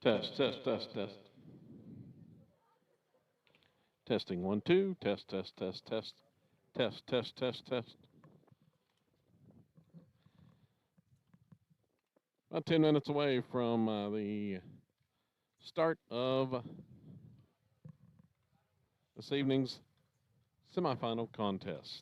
Test, test, test, test. Testing one, two. Test, test, test, test. Test, test, test, test. About 10 minutes away from the start of this evening's semifinal contest.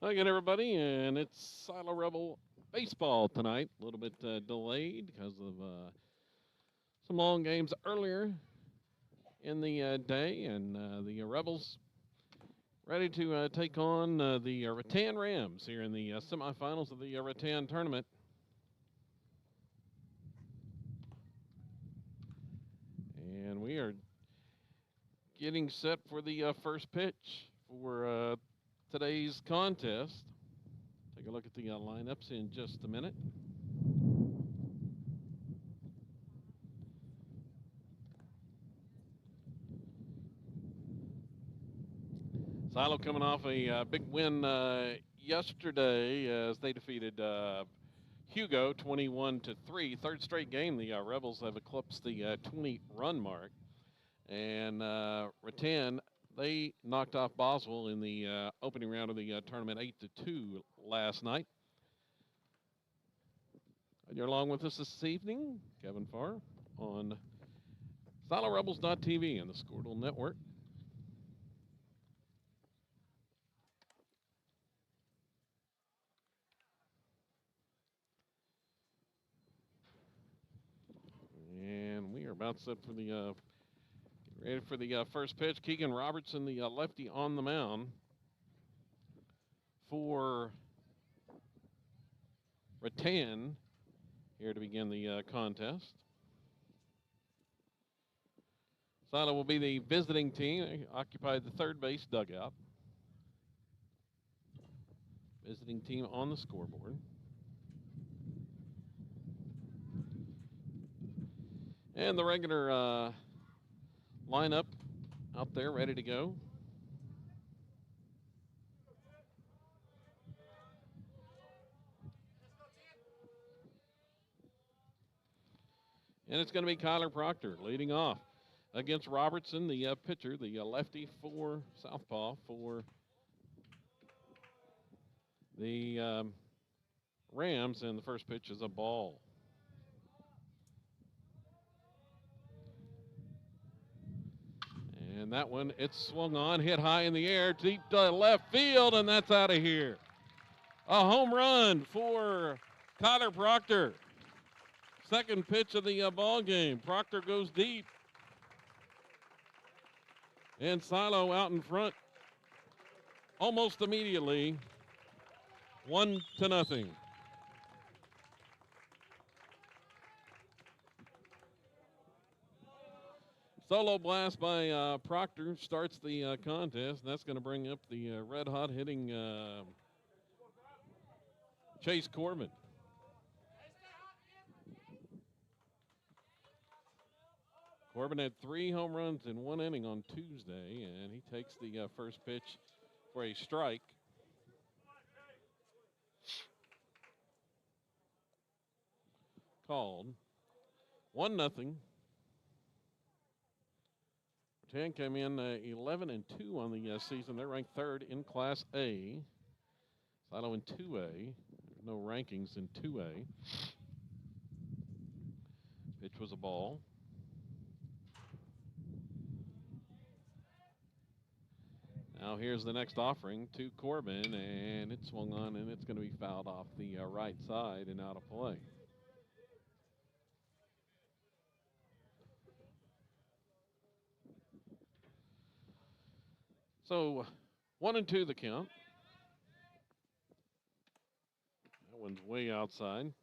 Again, everybody, and it's Silo Rebel baseball tonight. A little bit delayed because of some long games earlier in the day, and the Rebels ready to take on the Rattan Rams here in the semifinals of the Rattan tournament. And we are getting set for the first pitch for today's contest. Take a look at the lineups in just a minute. Silo coming off a big win yesterday as they defeated Hugo 21-3. Third straight game, the Rebels have eclipsed the 20-run mark. And Rattan, they knocked off Boswell in the opening round of the tournament 8-2 last night. And you're along with us this evening, Kevin Farr, on SiloRebels.tv and the Squirtle Network. And we are about set for the ready for the first pitch. Keegan Robertson, the lefty on the mound for Rattan here to begin the contest. Silo will be the visiting team. They occupied the third base dugout. Visiting team on the scoreboard. And the regular lineup out there ready to go. And it's going to be Kyler Proctor leading off against Robertson, the pitcher, the lefty for Southpaw for the Rams. And the first pitch is a ball. And that one, it's swung on, hit high in the air, deep to left field, and that's out of here. A home run for Kyler Proctor. Second pitch of the ball game. Proctor goes deep. And Silo out in front almost immediately. 1-0. Solo blast by Proctor starts the contest. And that's going to bring up the red-hot hitting Chase Corbin. Corbin had 3 home runs in 1 inning on Tuesday, and he takes the first pitch for a strike. Called. 1-0. Rattan came in 11-2 on the season. They're ranked 3rd in Class A. Silo in 2A. No rankings in 2A. Pitch was a ball. Now here's the next offering to Corbin, and it swung on, and it's going to be fouled off the right side and out of play. So 1-2 the count. That one's way outside.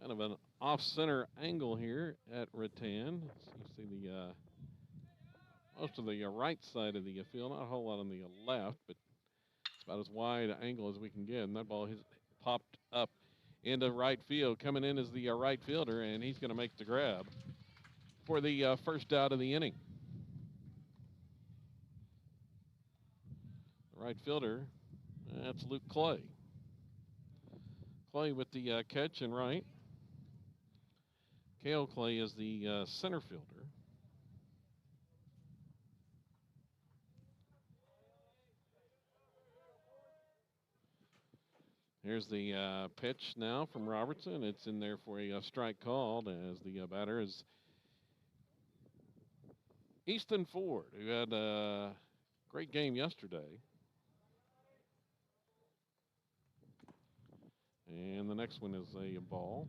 Kind of an off-center angle here at Rattan. You see the most of the right side of the field, not a whole lot on the left, but it's about as wide an angle as we can get. And that ball has popped up into right field. Coming in as the right fielder, and he's going to make the grab for the first out of the inning. The right fielder, that's Luke Clay. Clay with the catch and right. Kale Clay is the center fielder. Here's the pitch now from Robertson. It's in there for a strike called as the batter is Easton Ford, who had Great game yesterday. And the next one is a ball.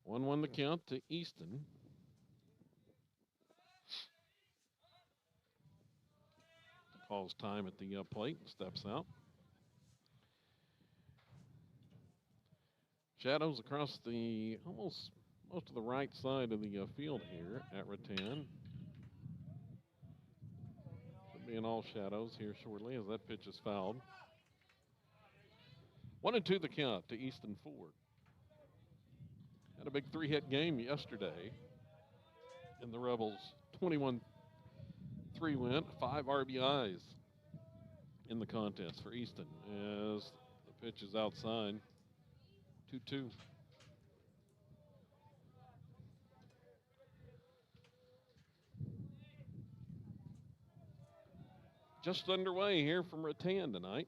1-1 the count to Easton. Calls time at the plate and steps out. Shadows across the almost most of the right side of the field here at Rattan. Should be in all shadows here shortly as that pitch is fouled. 1-2 the count to Easton Ford. Had a big 3-hit game yesterday in the Rebels 21-3 win, 5 RBIs in the contest for Easton as the pitch is outside. 2-2. Just underway here from Rattan tonight.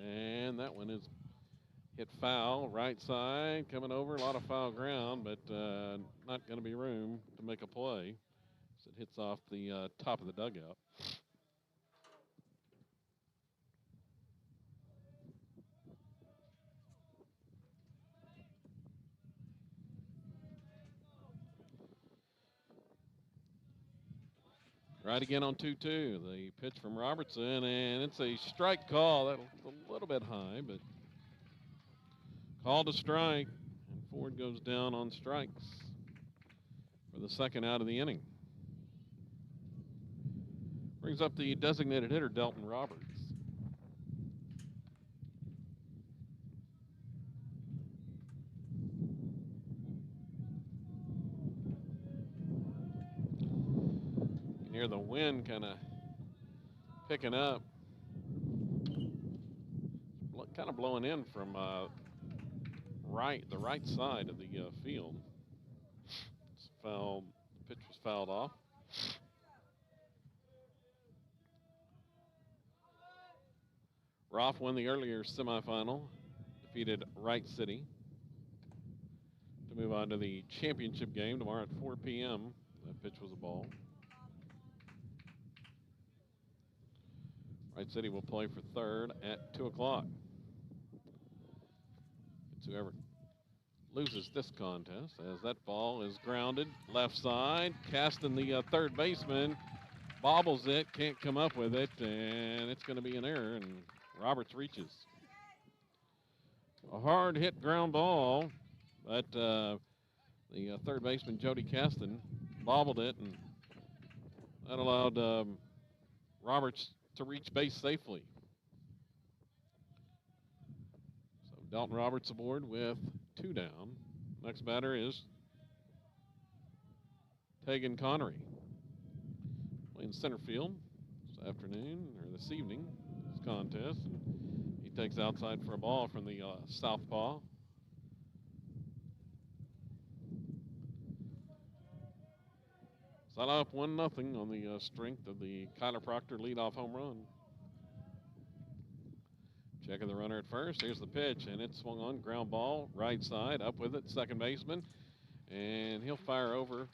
And that one is hit foul, right side, coming over, a lot of foul ground, but not going to be room to make a play. So it hits off the top of the dugout. Right again on 2-2. The pitch from Robertson, and it's a strike call. That's a little bit high, but called a strike, and Ford goes down on strikes for the second out of the inning. Brings up the designated hitter, Delton Roberts. You can hear the wind kind of picking up. Kind of blowing in from the right side of the field. It's fouled. The pitch was fouled off. Roth won the earlier semifinal, defeated Wright City to move on to the championship game tomorrow at 4 p.m. That pitch was a ball. Wright City will play for third at 2 o'clock. It's whoever loses this contest as that ball is grounded left side. Caston, the third baseman, bobbles it, can't come up with it, and it's going to be an error, and Roberts reaches. A hard hit ground ball, but the third baseman, Jody Caston, bobbled it, and that allowed Roberts to reach base safely. So Dalton Roberts aboard with 2 down. Next batter is Tegan Connery. Playing center field this afternoon, or this evening, this contest. He takes outside for a ball from the southpaw. Sala up 1-0 on the strength of the Kyler Proctor leadoff home run. Checking the runner at first. Here's the pitch, and it's swung on. Ground ball, right side, up with it, second baseman. And he'll fire over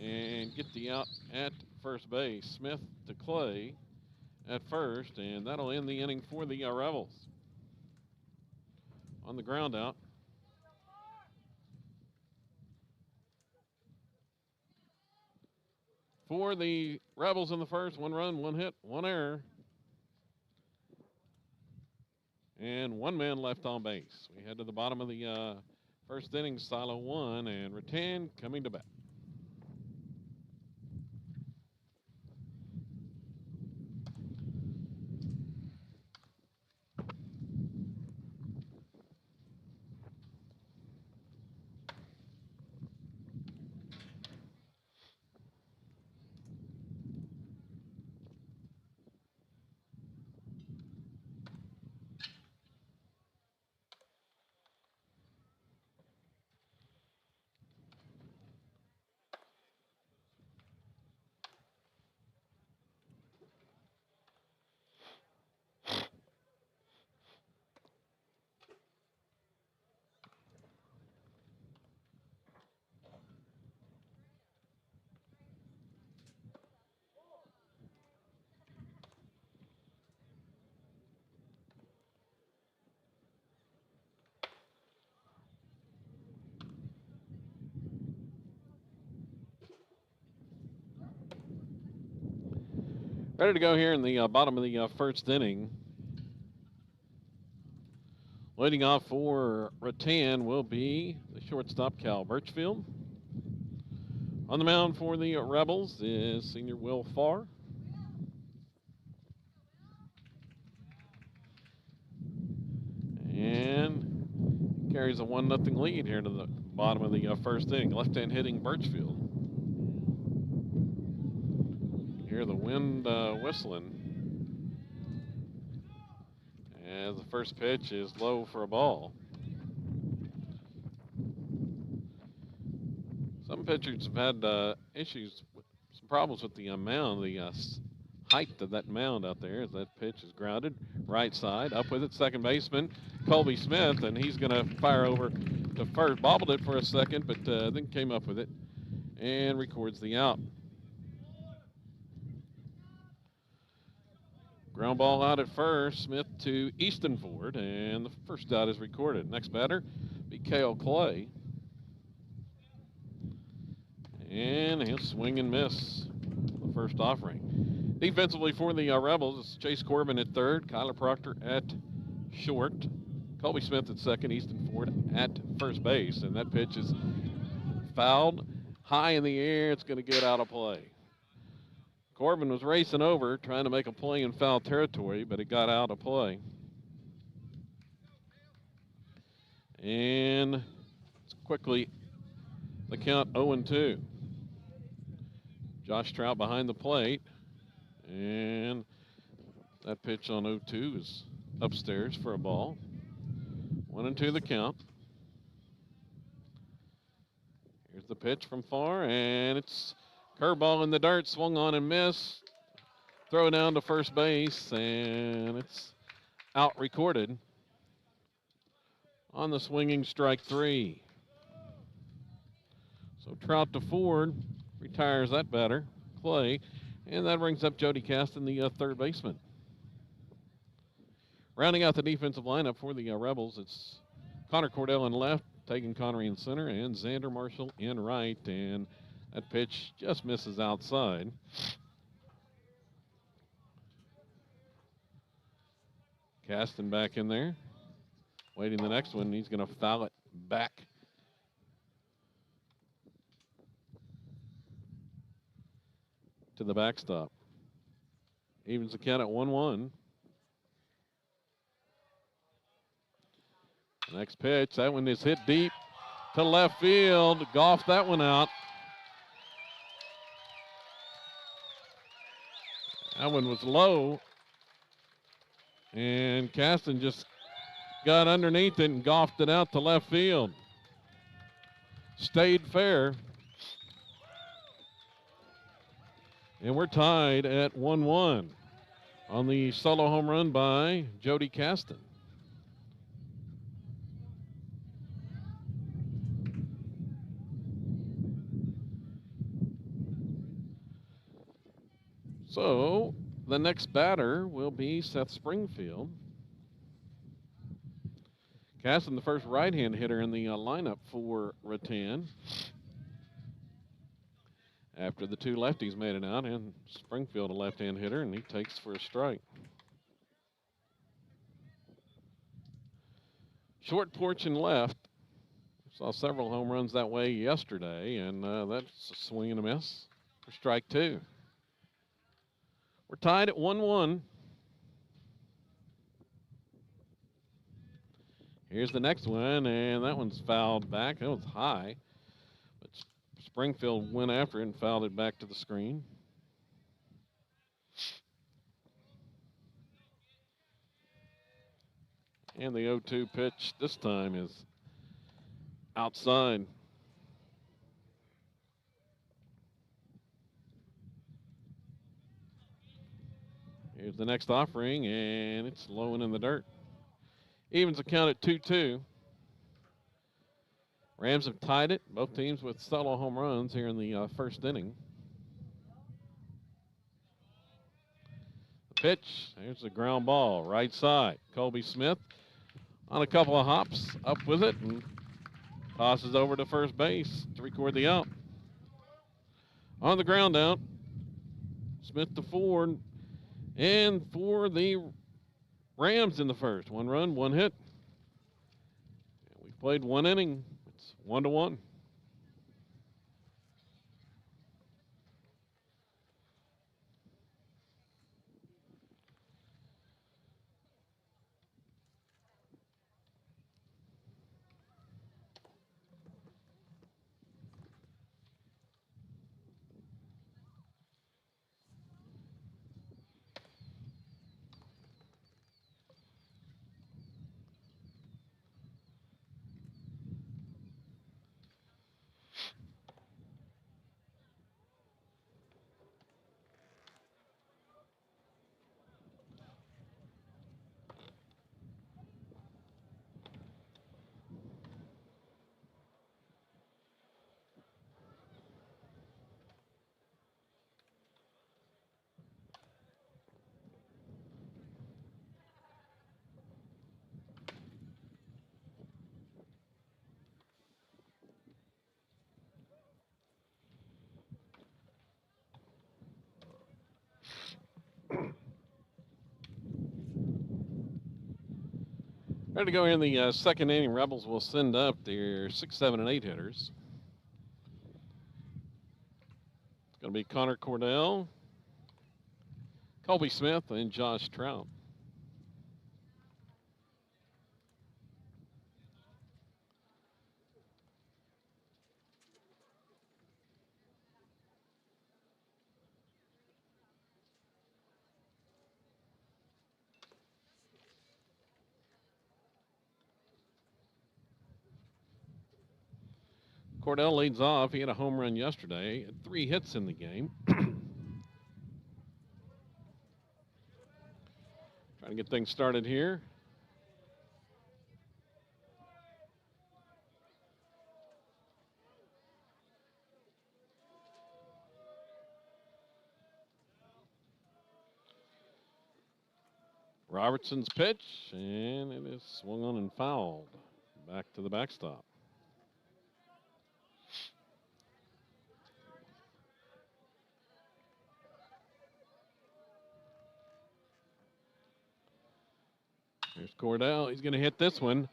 and get the out at first base. Smith to Clay at first, and that'll end the inning for the Rebels. On the ground out. For the Rebels in the first, 1 run, 1 hit, 1 error. And 1 man left on base. We head to the bottom of the first inning, Silo 1, and Rattan coming to bat. Ready to go here in the bottom of the first inning. Leading off for Rattan will be the shortstop, Cal Birchfield. On the mound for the Rebels is senior Will Farr. And carries a 1-0 lead here to the bottom of the first inning. Left-hand hitting Birchfield. Hear the wind whistling. As the first pitch is low for a ball. Some pitchers have had issues, some problems with the mound, the height of that mound out there as that pitch is grounded. Right side, up with it, second baseman, Colby Smith, and he's going to fire over to first. Bobbled it for a second, but then came up with it and records the out. Ground ball out at first, Smith to Eastonford, and the first out is recorded. Next batter, be Cale Clay. And he'll swing and miss the first offering. Defensively for the Rebels, it's Chase Corbin at third, Kyler Proctor at short, Colby Smith at second, Eastonford at first base. And that pitch is fouled high in the air. It's going to get out of play. Corbin was racing over, trying to make a play in foul territory, but it got out of play. And it's quickly the count 0-2. Josh Trout behind the plate, and that pitch on 0-2 is upstairs for a ball. 1-2 the count. Here's the pitch from far, and it's curveball in the dirt, swung on and missed. Throw down to first base, and it's out recorded on the swinging strike 3. So Trout to Ford, retires that batter, Clay, and that brings up Jody Caston, the third baseman. Rounding out the defensive lineup for the Rebels, it's Connor Cordell in left, Tegan Connery in center, and Xander Marshall in right, and that pitch just misses outside. Caston back in there, waiting the next one. He's going to foul it back to the backstop. Evens the count at 1-1. The next pitch, that one is hit deep to left field. Golfed that one out. That one was low. And Caston just got underneath it and golfed it out to left field. Stayed fair. And we're tied at 1-1 on the solo home run by Jody Caston. So the next batter will be Seth Springfield. Caston, the first right-hand hitter in the lineup for Rattan. After the two lefties made it out, and Springfield a left-hand hitter, and he takes for a strike. Short porch and left. Saw several home runs that way yesterday, and that's a swing and a miss for strike 2. We're tied at 1-1. Here's the next one, and that one's fouled back. That was high. But Springfield went after it and fouled it back to the screen. And the 0-2 pitch this time is outside. Here's the next offering, and it's low and in the dirt. Evens the count at 2-2. Rams have tied it, both teams with solo home runs here in the first inning. The pitch, here's the ground ball, right side. Colby Smith on a couple of hops, up with it, and tosses over to first base to record the out. On the ground out, Smith to Ford, And for the Rams in the first, 1 run, 1 hit. And we've played 1 inning. It's 1-1. Ready to go here in the second inning. Rebels will send up their 6, 7, and 8 hitters. It's going to be Connor Cordell, Colby Smith, and Josh Trout. Cordell leads off. He had a home run yesterday, had 3 hits in the game. Trying to get things started here. Robertson's pitch, and it is swung on and fouled. Back to the backstop. Here's Cordell. He's going to hit this one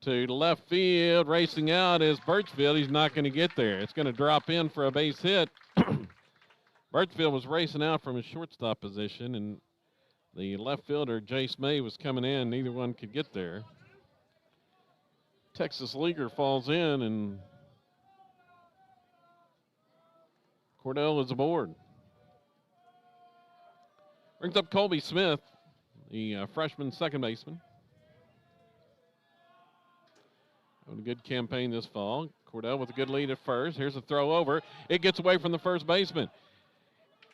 to left field. Racing out is Birchfield. He's not going to get there. It's going to drop in for a base hit. Birchfield was racing out from his shortstop position, and the left fielder, Jace May, was coming in. Neither one could get there. Texas Leaguer falls in, and Cordell is aboard. Brings up Colby Smith, the freshman second baseman. Having a good campaign this fall. Cordell with a good lead at first. Here's a throw over. It gets away from the first baseman.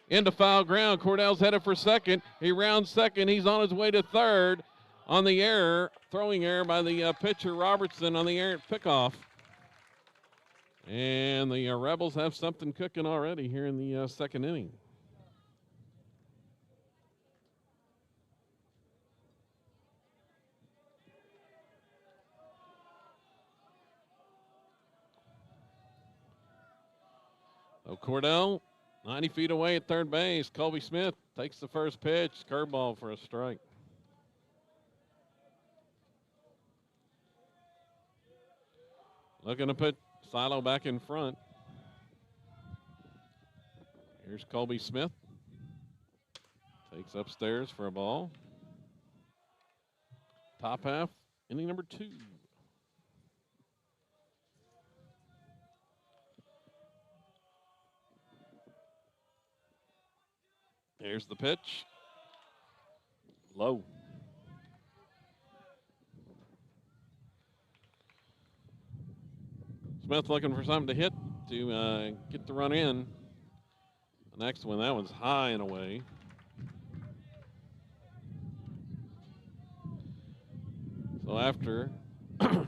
Into foul ground. Cordell's headed for second. He rounds second. He's on his way to third on the error. Throwing error by the pitcher Robertson on the errant pickoff. And the Rebels have something cooking already here in the second inning. So Cordell, 90 feet away at third base. Colby Smith takes the first pitch. Curveball for a strike. Looking to put Silo back in front. Here's Colby Smith. Takes upstairs for a ball. Top half, inning number 2. Here's the pitch. Low. Smith looking for something to hit to get the run in. The next one, that one's high and away. So after the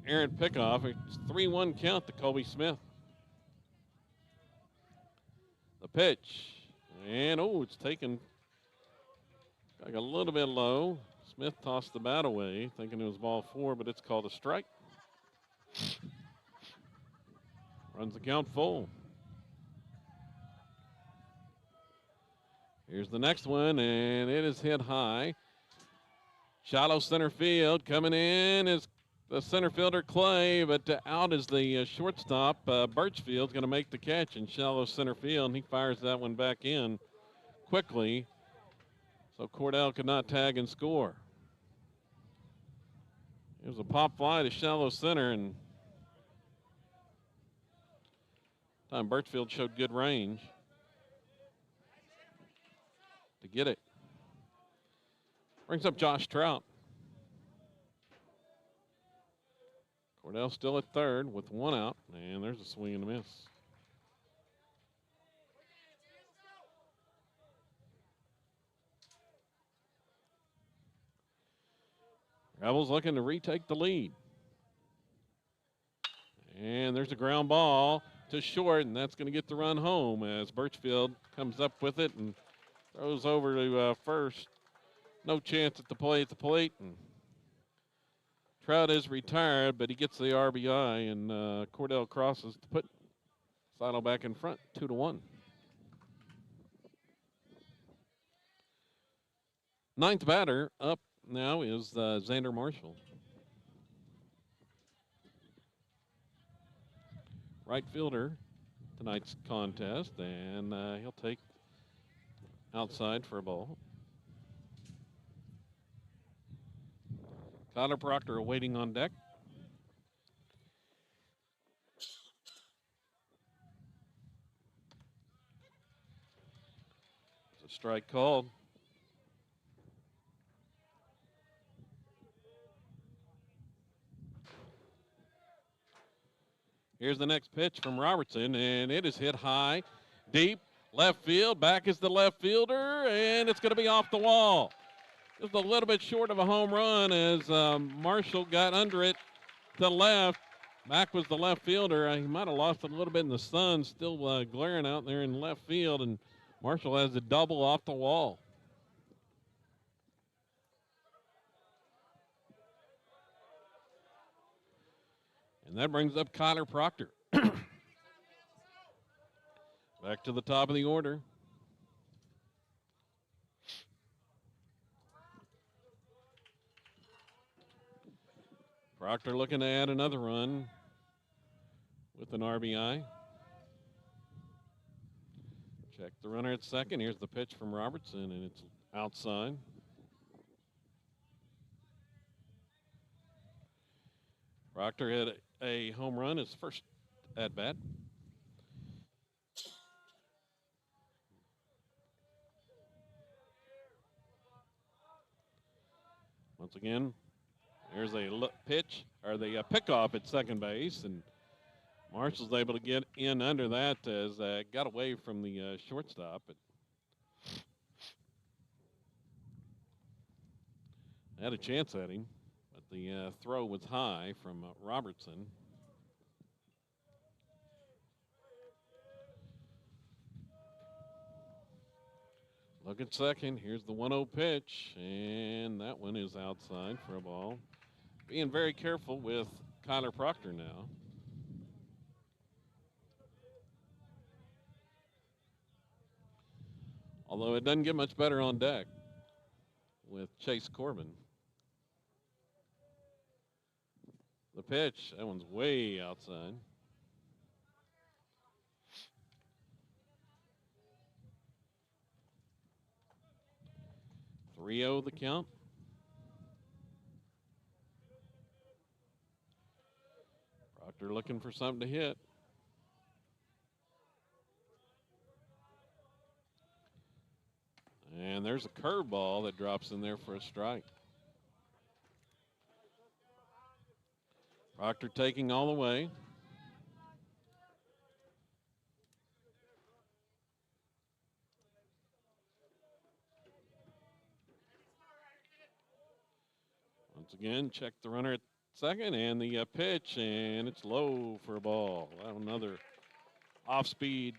errant pickoff, it's 3-1 count to Colby Smith. The pitch, and it's taken like a little bit low. Smith tossed the bat away, thinking it was ball 4, but it's called a strike. Runs the count full. Here's the next one, and it is hit high. Shallow center field. Coming in is the center fielder, Clay, but out is the shortstop. Birchfield's going to make the catch in shallow center field, and he fires that one back in quickly. So Cordell could not tag and score. It was a pop fly to shallow center, and time Birchfield showed good range to get it. Brings up Josh Trout. Cordell still at third with one out, and there's a swing and a miss. Rebels looking to retake the lead. And there's a ground ball to short, and that's going to get the run home as Birchfield comes up with it and throws over to first. No chance at the plate, and Trout is retired, but he gets the RBI, and Cordell crosses to put Silo back in front, 2-1. Ninth batter up now is Xander Marshall. Right fielder tonight's contest, and he'll take outside for a ball. Tyler Proctor awaiting on deck. It's a strike called. Here's the next pitch from Robertson, and it is hit high, deep, left field. Back is the left fielder, and it's going to be off the wall. Just a little bit short of a home run as Marshall got under it to left. Back was the left fielder. He might have lost it a little bit in the sun, still glaring out there in left field, and Marshall has a double off the wall. And that brings up Kyler Proctor. Back to the top of the order. Proctor looking to add another run with an RBI. Check the runner at second. Here's the pitch from Robertson, and it's outside. Proctor had a home run his first at bat. Once again, there's a pitch, or the pickoff at second base, and Marshall's able to get in under that as got away from the shortstop. But had a chance at him, but the throw was high from Robertson. Look at second. Here's the 1-0 pitch, and that one is outside for a ball. Being very careful with Kyler Proctor now. Although it doesn't get much better on deck with Chase Corbin. The pitch, that one's way outside. .3-0 the count. Proctor looking for something to hit. And there's a curveball that drops in there for a strike. Proctor taking all the way. Once again, check the runner at second, and the pitch, and it's low for a ball. Another off speed.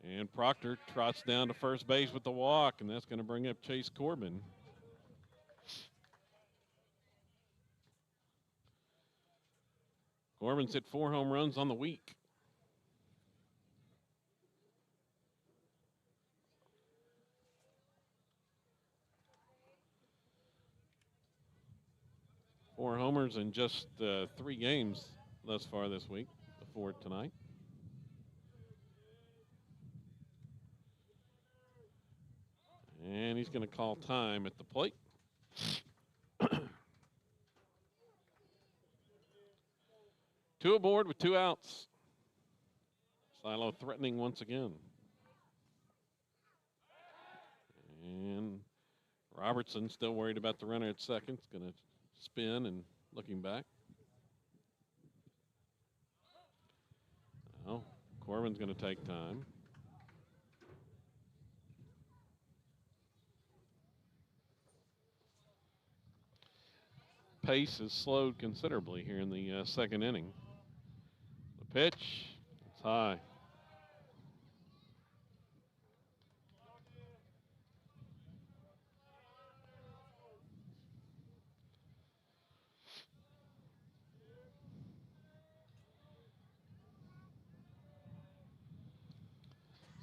And Proctor trots down to first base with the walk, and that's going to bring up Chase Corbin. Corbin's hit 4 home runs on the week. 4 homers in just 3 games thus far this week before tonight. And he's going to call time at the plate. Two aboard with 2 outs. Silo threatening once again. And Robertson still worried about the runner at second. He's going to spin and looking back. Now, Corbin's going to take time. Pace has slowed considerably here in the second inning. The pitch, it's high.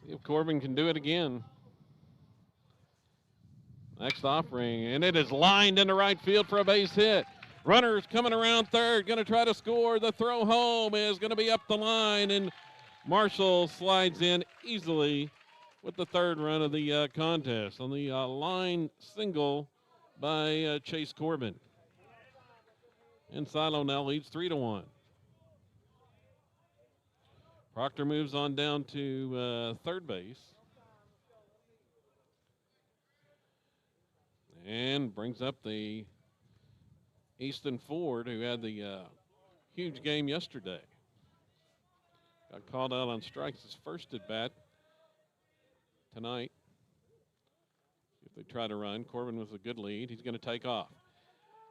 See if Corbin can do it again. Next offering, and it is lined into right field for a base hit. Runner's coming around third, going to try to score. The throw home is going to be up the line, and Marshall slides in easily with the third run of the contest on the line single by Chase Corbin. And Silo now leads 3-1. Proctor moves on down to third base. And brings up the Easton Ford, who had the huge game yesterday. Got called out on strikes his first at bat tonight. If they try to run, Corbin with a good lead. He's going to take off.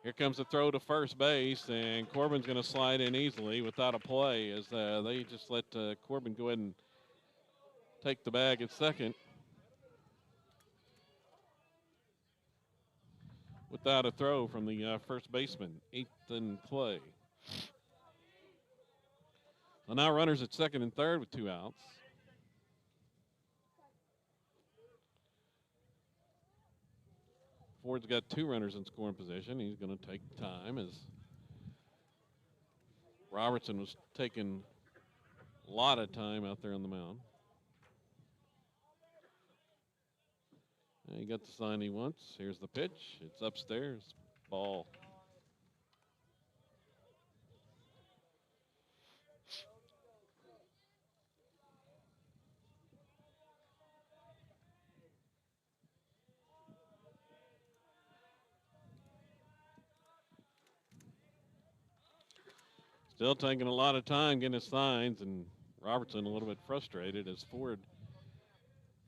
Here comes the throw to first base, and Corbin's going to slide in easily without a play as they just let Corbin go ahead and take the bag at second. Without a throw from the first baseman, 8th in play. Well, now runners at second and third with 2 outs. Ford's got 2 runners in scoring position. He's going to take time as Robertson was taking a lot of time out there on the mound. He got the sign he wants. Here's the pitch. It's upstairs. Ball. Still taking a lot of time getting his signs, and Robertson a little bit frustrated as Ford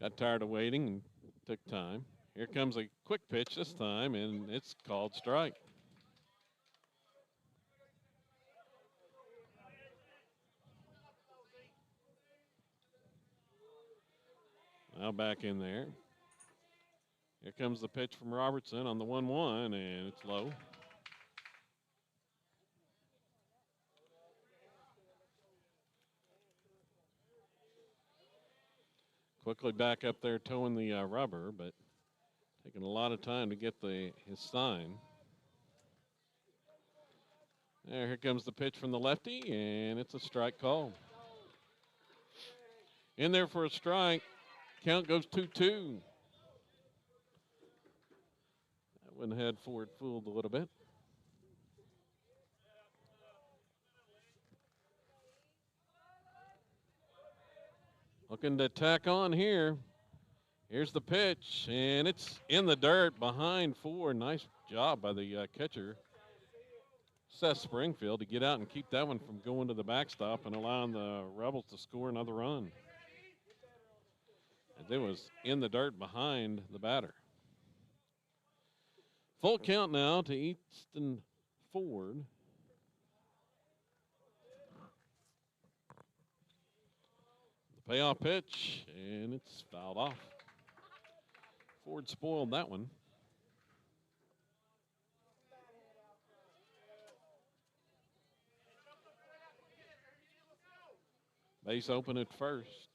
got tired of waiting and took time. Here comes a quick pitch this time, and it's called strike. Now back in there. Here comes the pitch from Robertson on the 1-1, and it's low. Quickly back up there towing the rubber, but taking a lot of time to get his sign. Here comes the pitch from the lefty, and it's a strike call. In there for a strike. Count goes 2-2. That one had Ford fooled a little bit. Looking to tack on here. Here's the pitch, and it's in the dirt behind Ford. Nice job by the catcher, Seth Springfield, to get out and keep that one from going to the backstop and allowing the Rebels to score another run. And it was in the dirt behind the batter. Full count now to Easton Ford. The payoff pitch, and it's fouled off. Ford spoiled that one. Base open at first.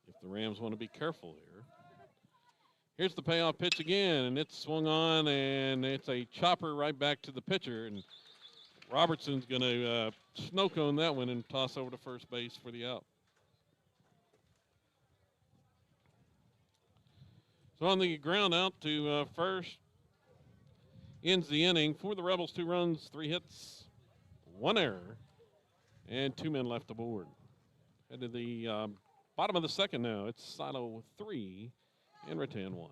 If the Rams want to be careful here. Here's the payoff pitch again, and it's swung on, and it's a chopper right back to the pitcher. And Robertson's going to snow cone that one and toss over to first base for the out. So on the ground out to first, ends the inning for the Rebels. 2 runs, 3 hits, 1 error, and 2 men left aboard. Head to the bottom of the second now. It's Silo 3 and Rattan 1.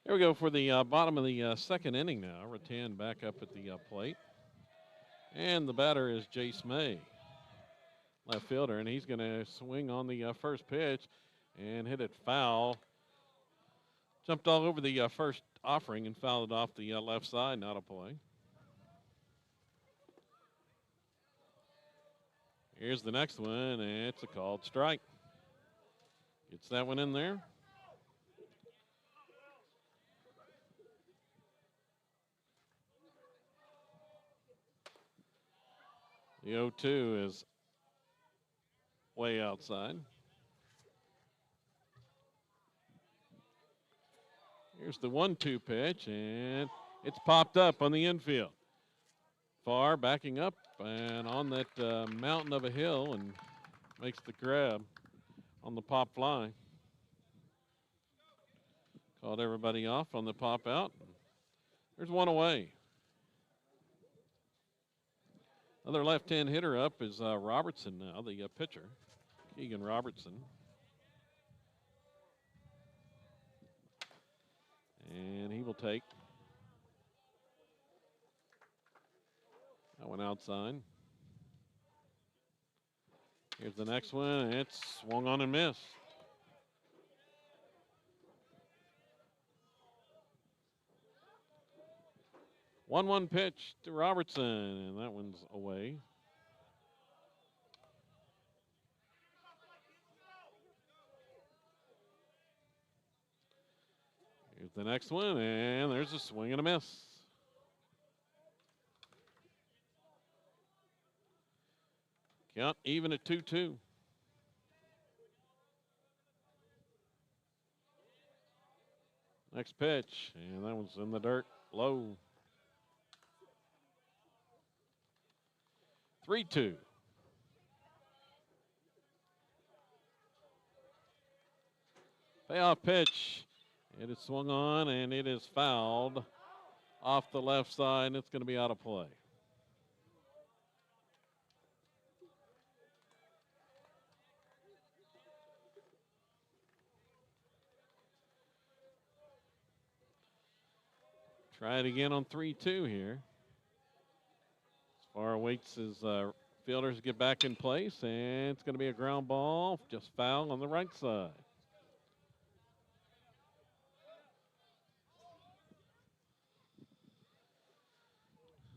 Here we go for the bottom of the second inning now. Rattan back up at the plate. And the batter is Jace May, left fielder, and he's going to swing on the first pitch and hit it foul. Jumped all over the first offering and fouled it off the left side, not a play. Here's the next one, and it's a called strike. Gets that one in there. The 0-2 is way outside. Here's the 1-2 pitch, and it's popped up on the infield. Far backing up and on that mountain of a hill and makes the grab on the pop fly. Called everybody off on the pop out. There's one away. Another left-hand hitter up is Robertson now, the pitcher, Keegan Robertson. And he will take that one outside. Here's the next one, and it's swung on and missed. One pitch to Robertson, and that one's away. Here's the next one, and there's a swing and a miss. Count even at 2-2. Next pitch, and that one's in the dirt, low. 3-2. Payoff pitch. It is swung on, and it is fouled off the left side, and it's going to be out of play. Try it again on 3-2 here. Spar waits his fielders get back in place, and it's going to be a ground ball, just foul on the right side.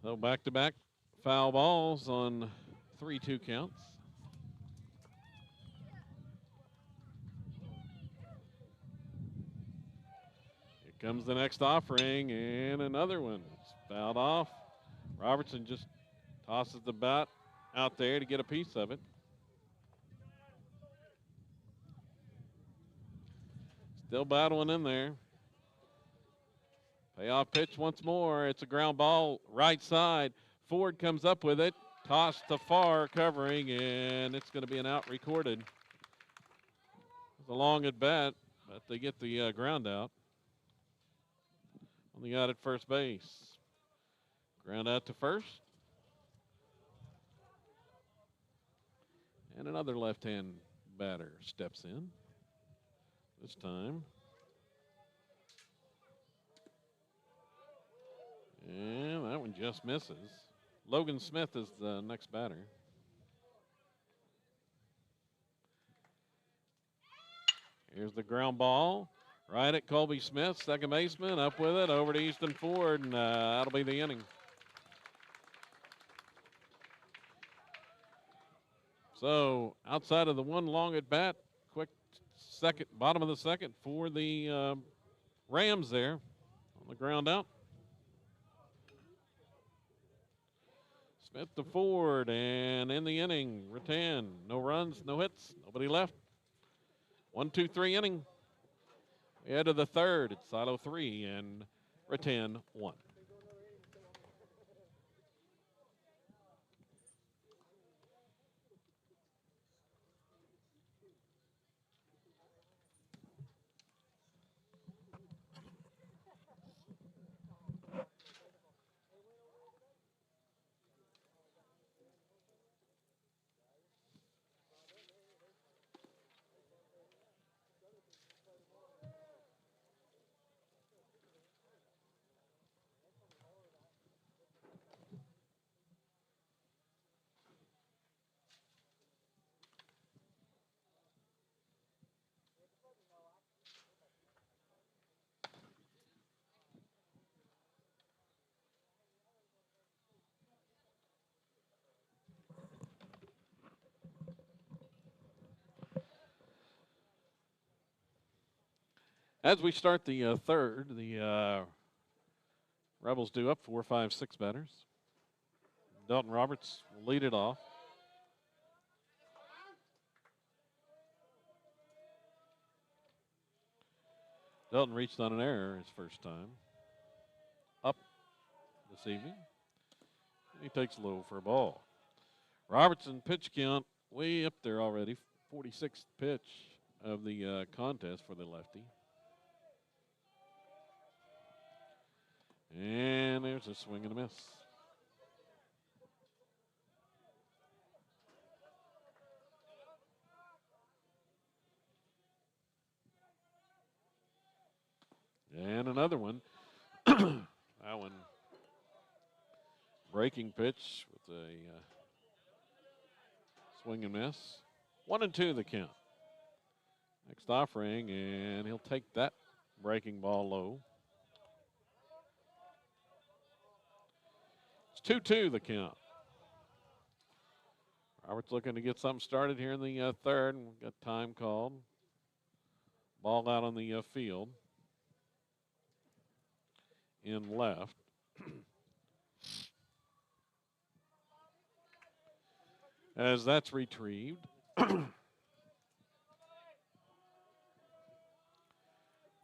So back-to-back foul balls on 3-2 counts. Here comes the next offering, and another one. It's fouled off. Robertson just tosses the bat out there to get a piece of it. Still battling in there. Payoff pitch once more. It's a ground ball right side. Ford comes up with it. Tossed to far, covering, and it's going to be an out recorded. It's a long at bat, but they get the ground out. On the out at first base. Ground out to first. And another left-hand batter steps in. This time. And that one just misses. Logan Smith is the next batter. Here's the ground ball. Right at Colby Smith, second baseman, up with it, over to Easton Ford, and that'll be the inning. So outside of the one long at bat, quick second, bottom of the second for the Rams there on the ground out. Smith to Ford, and in the inning, Rattan. No runs, no hits, nobody left. 1-2-3 inning. We head to the third. It's Silo 3 and Rattan 1. As we start the third, the Rebels do up 4, 5, 6 batters. Dalton Roberts will lead it off. Dalton reached on an error his first time up this evening. He takes low for a ball. Robertson pitch count way up there already. 46th pitch of the contest for the lefty. And there's a swing and a miss. And another one. That one breaking pitch with a swing and miss. 1-2 the count. Next offering, and he'll take that breaking ball low. It's 2-2 the count. Roberts looking to get something started here in the third. We've got time called. Ball out on the field. In left. As that's retrieved.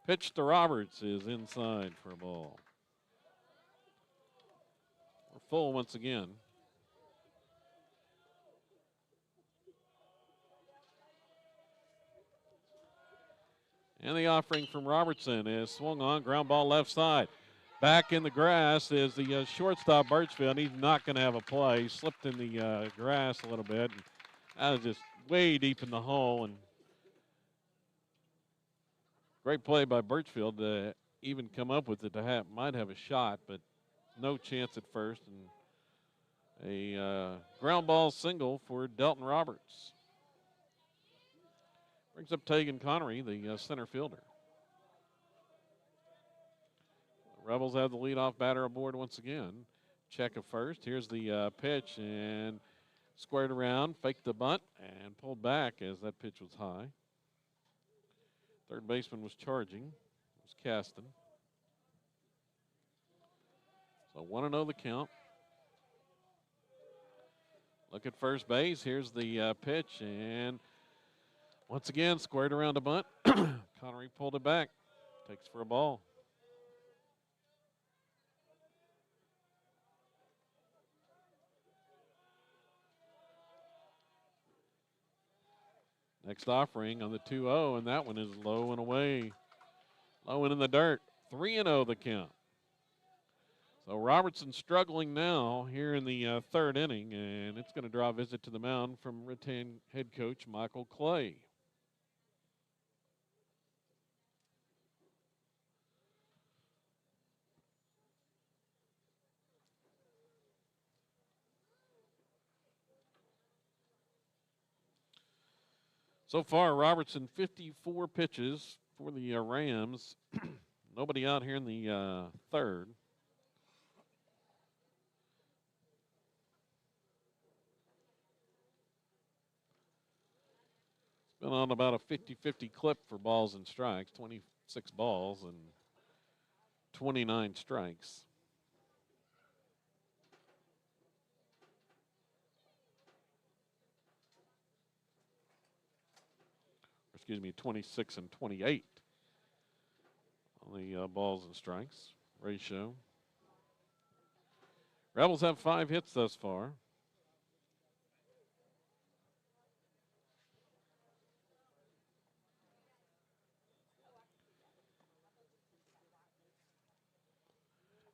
Pitch to Roberts is inside for a ball. We're full once again. And the offering from Robertson is swung on, ground ball left side. Back in the grass is the shortstop Birchfield. He's not going to have a play. He slipped in the grass a little bit. And that was just way deep in the hole. And great play by Birchfield to even come up with it to might have a shot, but no chance at first. And a ground ball single for Dalton Roberts. Brings up Tegan Connery, the center fielder. Rebels have the leadoff batter aboard once again. Check at first. Here's the pitch, and squared around, faked the bunt, and pulled back as that pitch was high. Third baseman was charging. It was Caston. So 1-0 the count. Look at first base. Here's the pitch, and once again, squared around a bunt. Connery pulled it back. Takes for a ball. Next offering on the 2-0, and that one is low and away. Low and in the dirt. 3-0 the count. So Robertson struggling now here in the third inning, and it's going to draw a visit to the mound from Rattan head coach Michael Clay. So far, Robertson 54 pitches for the Rams. Nobody out here in the third. It's been on about a 50-50 clip for balls and strikes, 26 balls and 29 strikes. Excuse me, 26 and 28 on the balls and strikes ratio. Rebels have 5 hits thus far.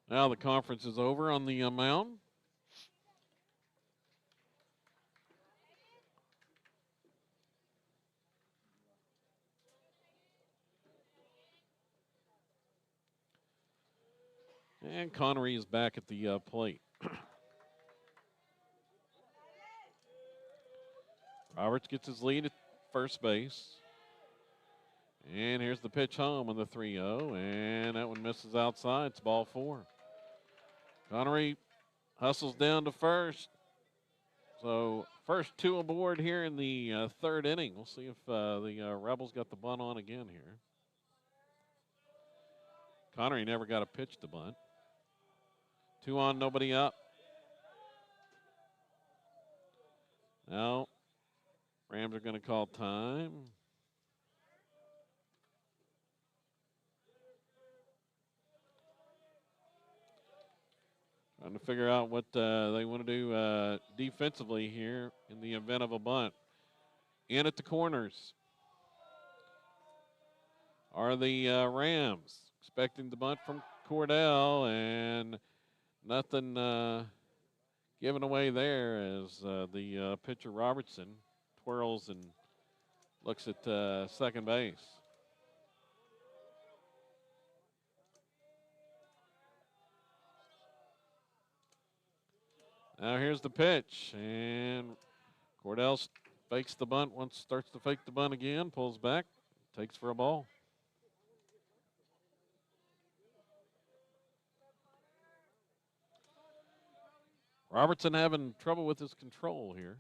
Now the conference is over on the mound. And Connery is back at the plate. Roberts gets his lead at first base. And here's the pitch home on the 3-0. And that one misses outside. It's ball 4. Connery hustles down to first. So first 2 aboard here in the third inning. We'll see if the Rebels got the bunt on again here. Connery never got a pitch to bunt. 2 on, nobody up. Now, Rams are going to call time. Trying to figure out what they want to do defensively here in the event of a bunt. In at the corners are the Rams. Expecting the bunt from Cordell, and nothing given away there as the pitcher Robertson twirls and looks at second base. Now here's the pitch, and Cordell fakes the bunt once, starts to fake the bunt again, pulls back, takes for a ball. Robertson having trouble with his control here.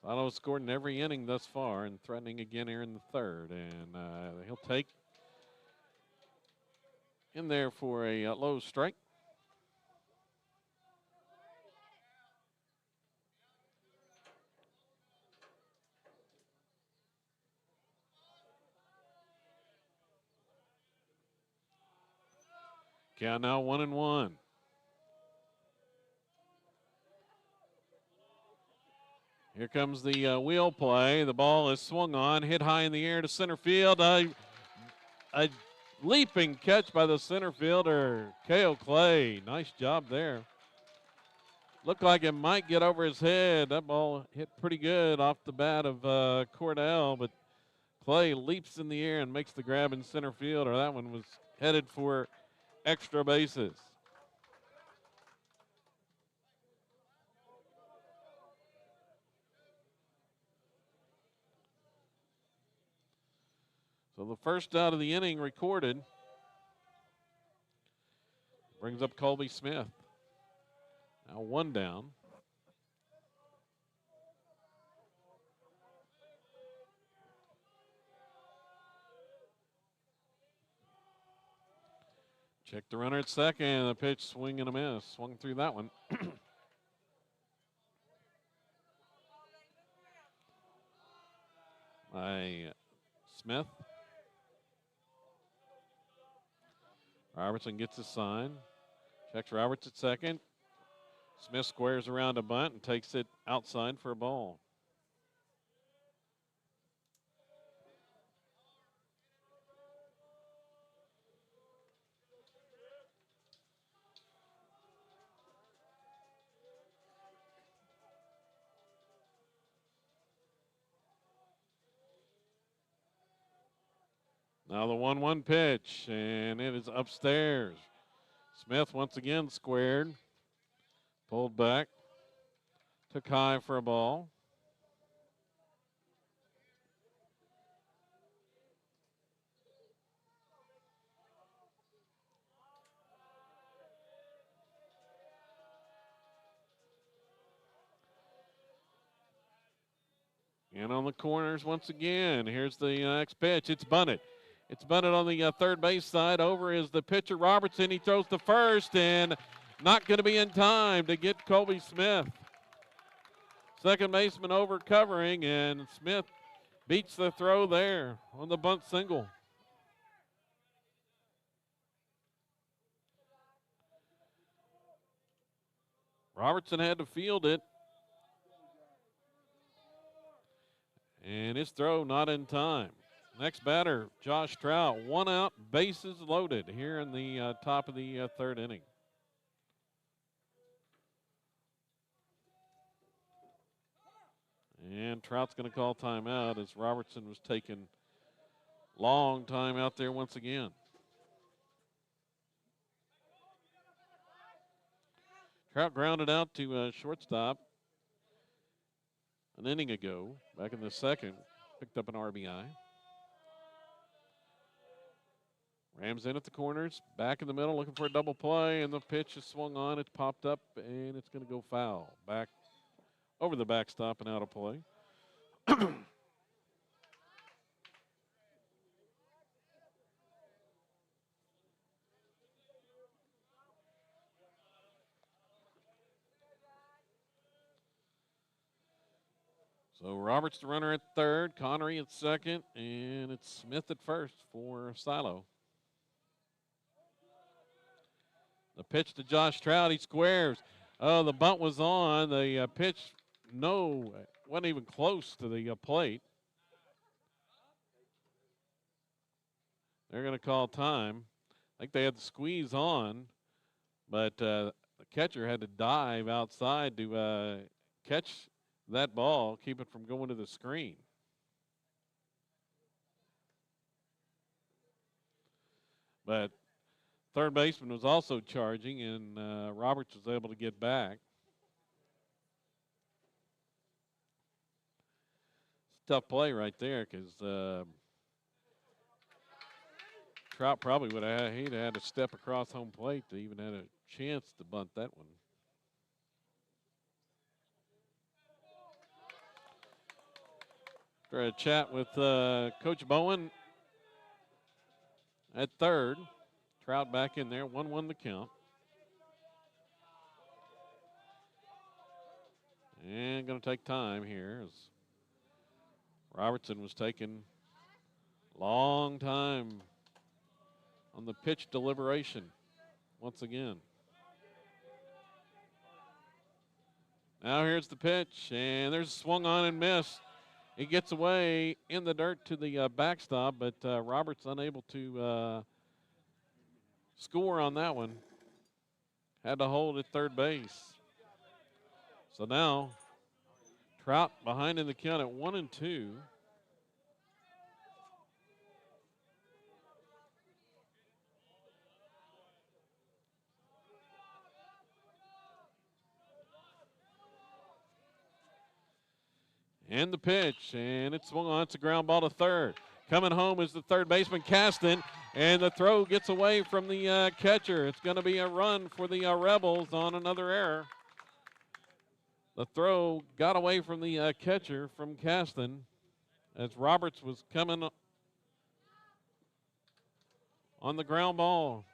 Otto has scored in every inning thus far and threatening again here in the third. And he'll take in there for a low strike. Count now 1-1. Here comes the wheel play. The ball is swung on, hit high in the air to center field. A leaping catch by the center fielder, K.O. Clay. Nice job there. Looked like it might get over his head. That ball hit pretty good off the bat of Cordell, but Clay leaps in the air and makes the grab in center field, or that one was headed for extra bases. So the first out of the inning recorded brings up Colby Smith. Now 1 down. Check the runner at second. The pitch, swing and a miss. Swung through that one. By Smith. Robertson gets his sign. Checks Roberts at second. Smith squares around a bunt and takes it outside for a ball. Now the 1-1 pitch, and it is upstairs. Smith once again squared, pulled back, took high for a ball. And on the corners once again. Here's the next pitch. It's bunted. It's bunted on the third base side. Over is the pitcher, Robertson. He throws to first and not going to be in time to get Colby Smith. Second baseman over covering, and Smith beats the throw there on the bunt single. Robertson had to field it. And his throw not in time. Next batter, Josh Trout. 1 out, bases loaded here in the top of the third inning. And Trout's going to call timeout as Robertson was taking long time out there once again. Trout grounded out to shortstop an inning ago, back in the second, picked up an RBI. Rams in at the corners, back in the middle, looking for a double play, and the pitch is swung on. It's popped up, and it's going to go foul. Back over the backstop and out of play. So Roberts the runner at third, Connery at second, and it's Smith at first for Silo. The pitch to Josh Trout, he squares. Oh, the bunt was on. The pitch, no, wasn't even close to the plate. They're going to call time. I think they had the squeeze on, but the catcher had to dive outside to catch that ball, keep it from going to the screen. But third baseman was also charging, and Roberts was able to get back. It's a tough play right there because Trout probably would have he'd had to step across home plate to even had a chance to bunt that one. After a chat with Coach Bowen at third, Trout back in there, 1-1 the count. And going to take time here as Robertson was taking long time on the pitch deliberation once again. Now here's the pitch, and there's a swung on and miss. He gets away in the dirt to the backstop, but Roberts unable to score on that one. Had to hold at third base. So now Trout behind in the count at 1-2. And the pitch, and it's swung on. It's a ground ball to third. Coming home is the third baseman, Caston, and the throw gets away from the catcher. It's going to be a run for the Rebels on another error. The throw got away from the catcher from Caston as Roberts was coming on the ground ball.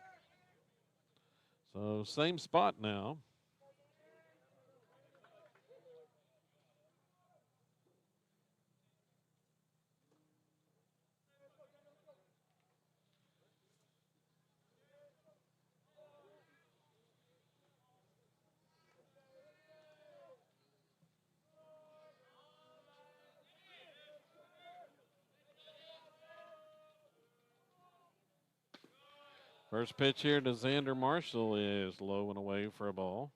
So same spot now. First pitch here to Xander Marshall is low and away for a ball.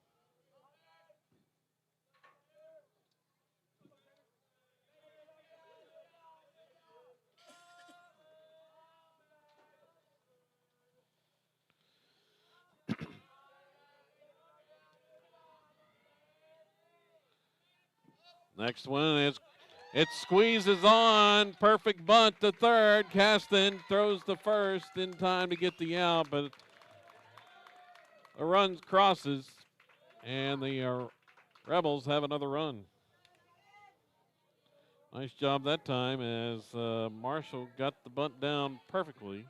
Next one is, it squeezes on. Perfect bunt to third. Caston throws to first in time to get the out, but the run crosses, and the Rebels have another run. Nice job that time as Marshall got the bunt down perfectly.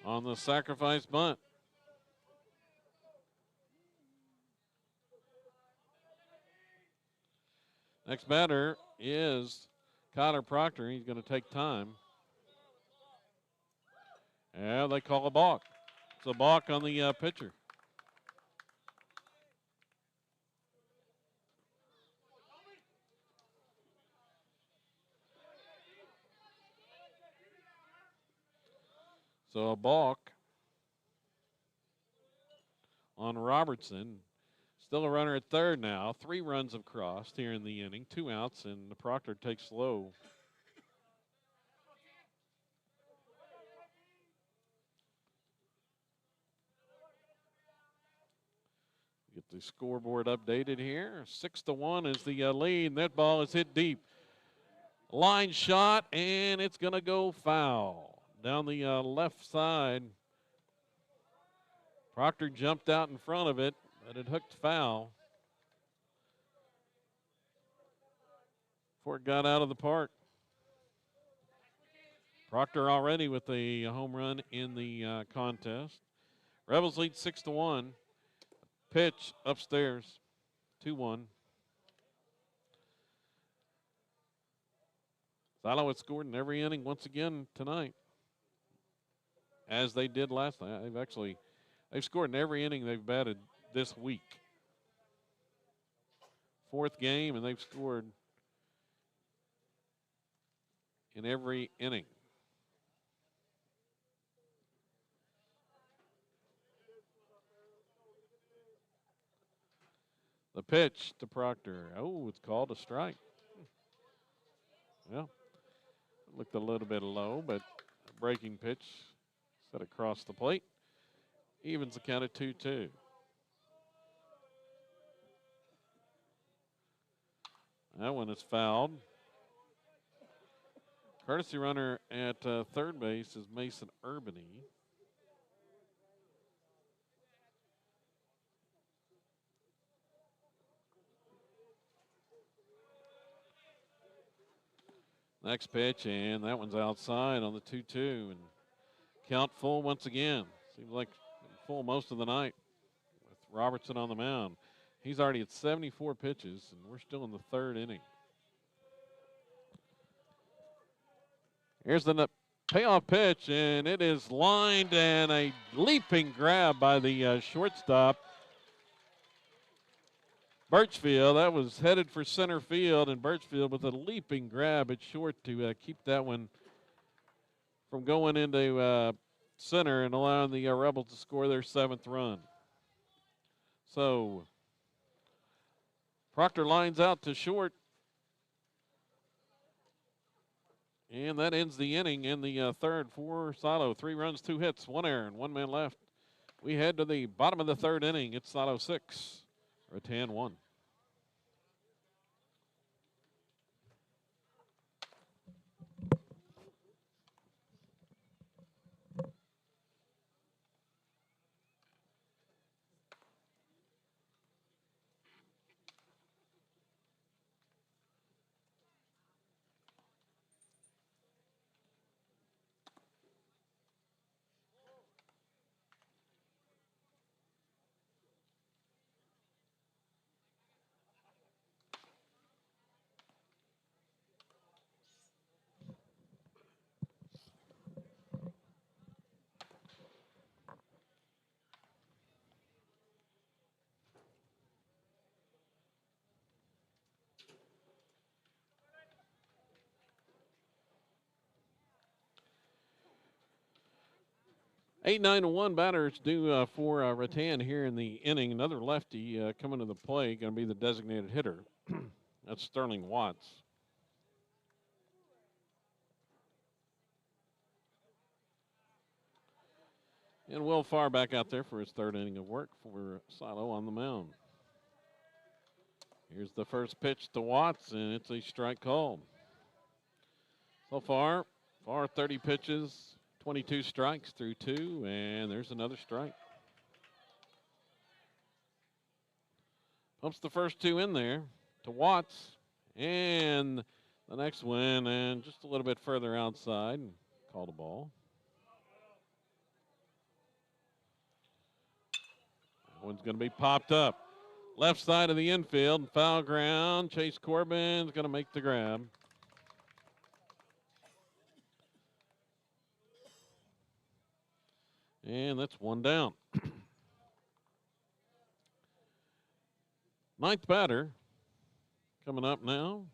On the sacrifice bunt. Next batter is Kyler Proctor. He's going to take time. Yeah, they call a balk. It's a balk on the pitcher. So a balk on Robertson. Still a runner at third now. 3 runs have crossed here in the inning. 2 outs, and Proctor takes slow. Get the scoreboard updated here. 6-1 is the lead, and that ball is hit deep. Line shot, and it's going to go foul. Down the left side. Proctor jumped out in front of it, but it hooked foul before it got out of the park. Proctor already with a home run in the contest. Rebels lead 6-1. Pitch upstairs, 2-1. Silo has scored in every inning once again tonight, as they did last night. They've scored in every inning they've batted this week. 4th game, and they've scored in every inning. The pitch to Proctor. Oh, it's called a strike. Well, looked a little bit low, but a breaking pitch set across the plate. Evens the count at 2-2. That one is fouled. Courtesy runner at third base is Mason Urbany. Next pitch, and that one's outside on the 2-2. And count full once again. Seems like full most of the night with Robertson on the mound. He's already at 74 pitches, and we're still in the 3rd inning. Here's the payoff pitch, and it is lined, and a leaping grab by the shortstop, Birchfield. That was headed for center field, and Birchfield with a leaping grab at short to keep that one from going into center and allowing the Rebels to score their 7th run. So Proctor lines out to short, and that ends the inning in the 3rd for Silo. 3 runs, 2 hits, 1 error, and 1 man left. We head to the bottom of the 3rd inning. It's Silo 6, Rattan 1. 8-9-1 batters due for Rattan here in the inning. Another lefty coming to the plate, going to be the designated hitter. That's Sterling Watts. And Will Farr back out there for his third inning of work for Silo on the mound. Here's the first pitch to Watts, and it's a strike called. So far, 30 pitches, 22 strikes through 2, and there's another strike. Pumps the first 2 in there to Watts, and the next one, and just a little bit further outside, and called a ball. That one's going to be popped up. Left side of the infield, foul ground. Chase Corbin's going to make the grab. And that's one down. Ninth batter coming up now.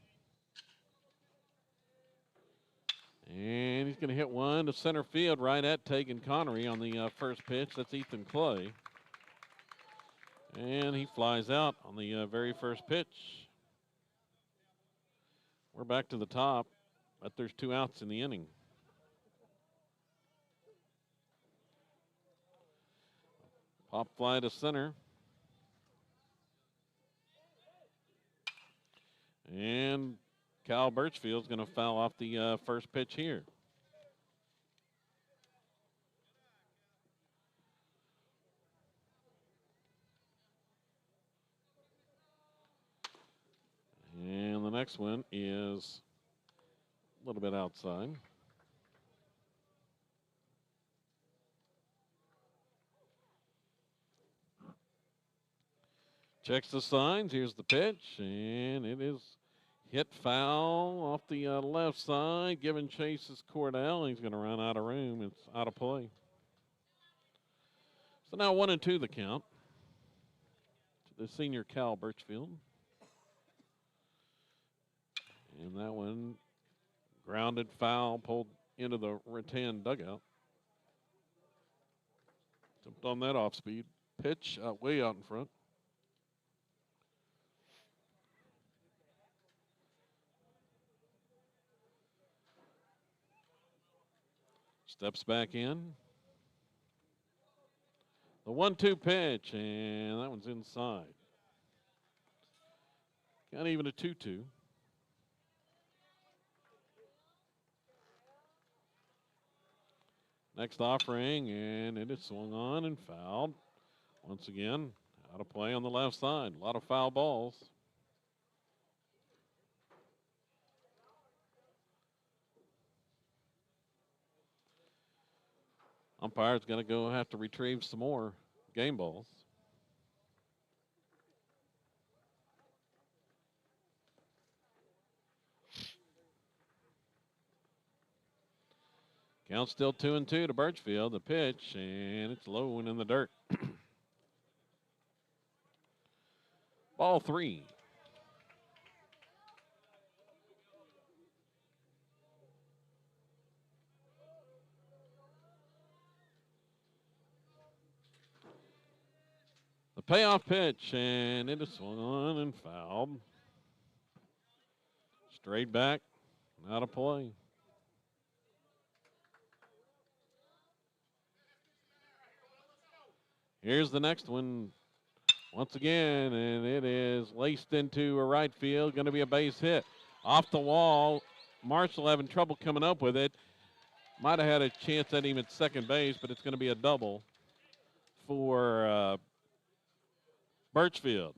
And he's going to hit one to center field right at Tegan Connery on the first pitch. That's Ethan Clay. And he flies out on the very first pitch. We're back to the top, but there's 2 outs in the inning. Pop fly to center. And Cal Birchfield's going to foul off the first pitch here. And the next one is a little bit outside. Checks the signs. Here's the pitch, and it is hit foul off the left side. Giving chase is Cordell. He's going to run out of room. It's out of play. So now 1-2 the count to the senior Cal Birchfield. And that one grounded foul, pulled into the Rattan dugout. Jumped on that off speed pitch way out in front. Steps back in. The 1-2 pitch, and that one's inside. Got even a 2-2. Next offering, and it is swung on and fouled. Once again, out of play on the left side. A lot of foul balls. Umpire's going to have to retrieve some more game balls. Count still 2-2 to Birchfield. The pitch, and it's low and in the dirt. Ball 3. The payoff pitch, and it is swung on and fouled. Straight back, out of play. Here's the next one once again, and it is laced into a right field. Going to be a base hit. Off the wall. Marshall having trouble coming up with it. Might have had a chance at him at second base, but it's going to be a double for Birchfield.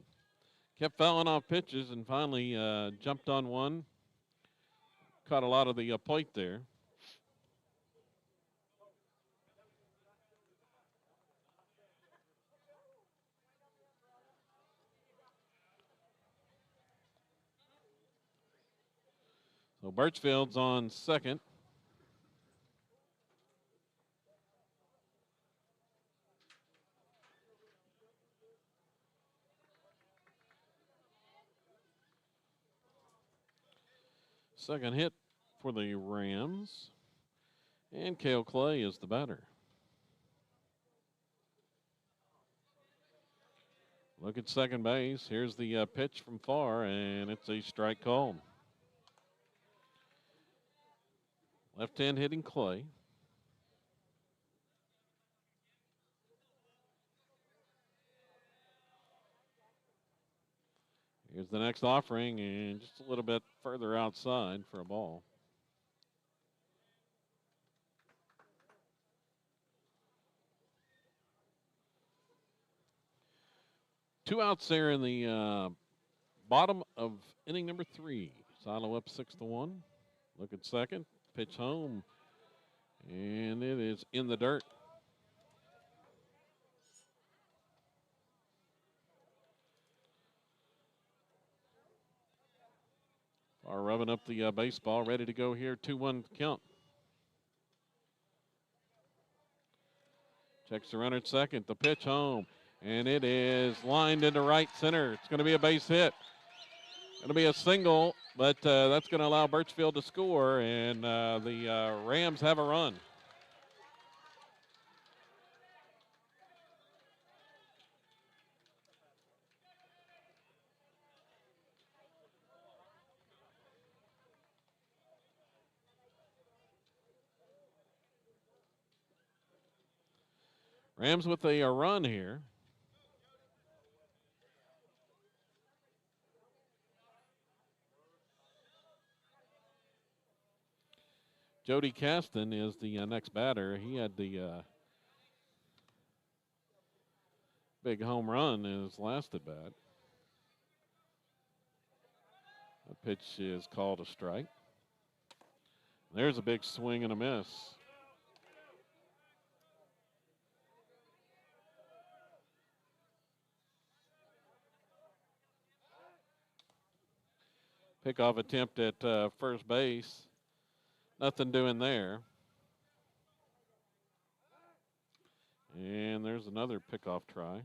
Kept fouling off pitches and finally jumped on one. Caught a lot of the plate there. So Birchfield's on second. Second hit for the Rams. And Cale Clay is the batter. Look at second base. Here's the pitch from far, and it's a strike called. Left-hand hitting Clay. Here's the next offering, and just a little bit further outside for a ball. Two outs there in the bottom of inning number 3. Silo up 6-1. Look at second. Pitch home. And it is in the dirt. Are rubbing up the baseball. Ready to go here. 2-1 count. Checks the runner at second. The pitch home. And it is lined into right center. It's going to be a base hit. Going to be a single, but that's going to allow Birchfield to score, and the Rams have a run. Rams with a run here. Jody Caston is the next batter. He had the big home run in his last at bat. The pitch is called a strike. There's a big swing and a miss. Pickoff attempt at first base. Nothing doing there. And there's another pickoff try.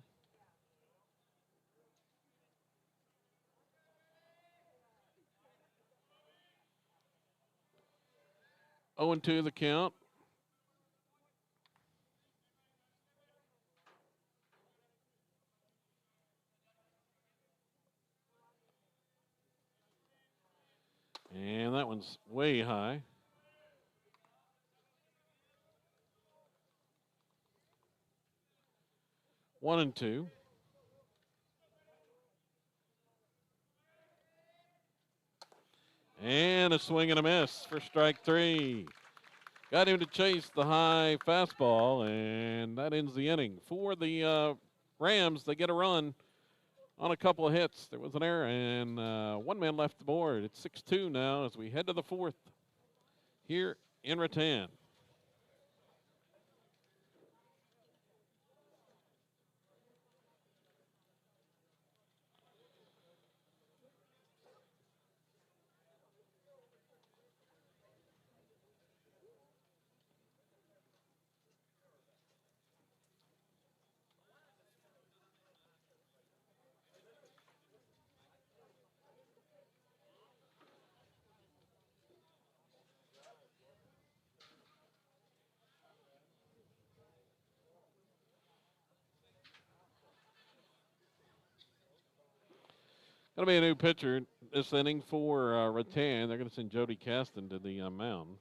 Oh, 0-2 the count. And that one's way high. One and two. And a swing and a miss for strike 3. Got him to chase the high fastball, and that ends the inning. For the Rams, they get a run on a couple of hits. There was an error, and one man left the board. It's 6-2 now as we head to the 4th here in Rattan. Going to be a new pitcher this inning for Rattan. They're going to send Jody Caston to the mound.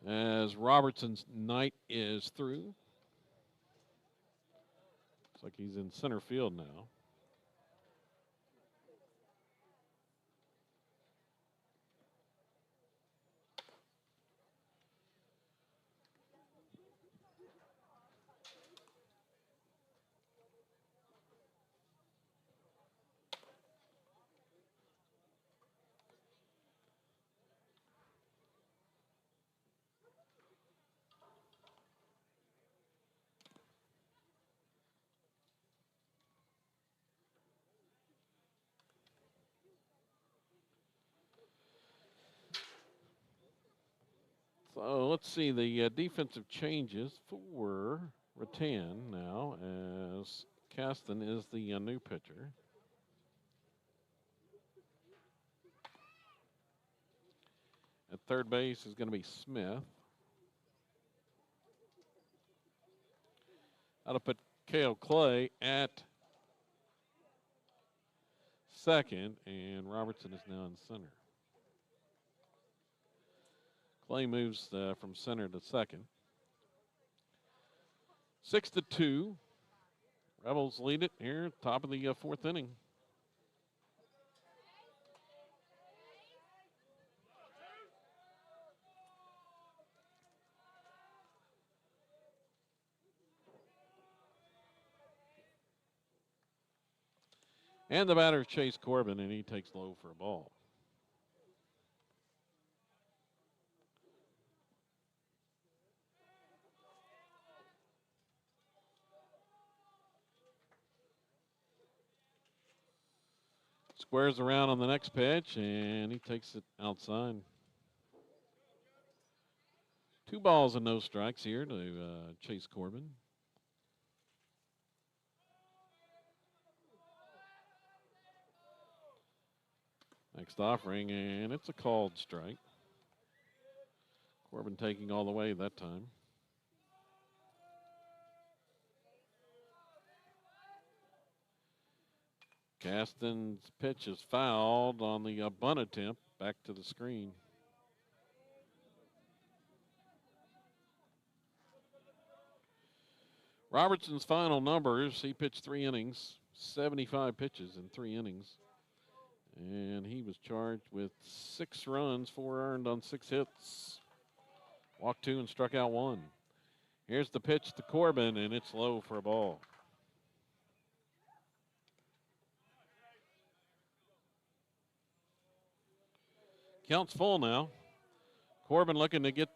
As Robertson's night is through. Looks like he's in center field now. So let's see the defensive changes for Rattan now, as Caston is the new pitcher. third base is going to be Smith. That'll put Cale Clay at second, and Robertson is now in center. Clay moves from center to second. 6-2. Rebels lead it here, top of the fourth inning. And the batter, Chase Corbin, and he takes low for a ball. Squares around on the next pitch, and he takes it outside. 2 balls and no strikes here to Chase Corbin. Next offering, and it's a called strike. Corbin taking all the way that time. Caston's pitch is fouled on the bunt attempt back to the screen. Robertson's final numbers, he pitched 3 innings, 75 pitches in 3 innings. And he was charged with 6 runs, 4 earned on 6 hits. Walked 2 and struck out 1. Here's the pitch to Corbin, and it's low for a ball. Count's full now. Corbin looking to get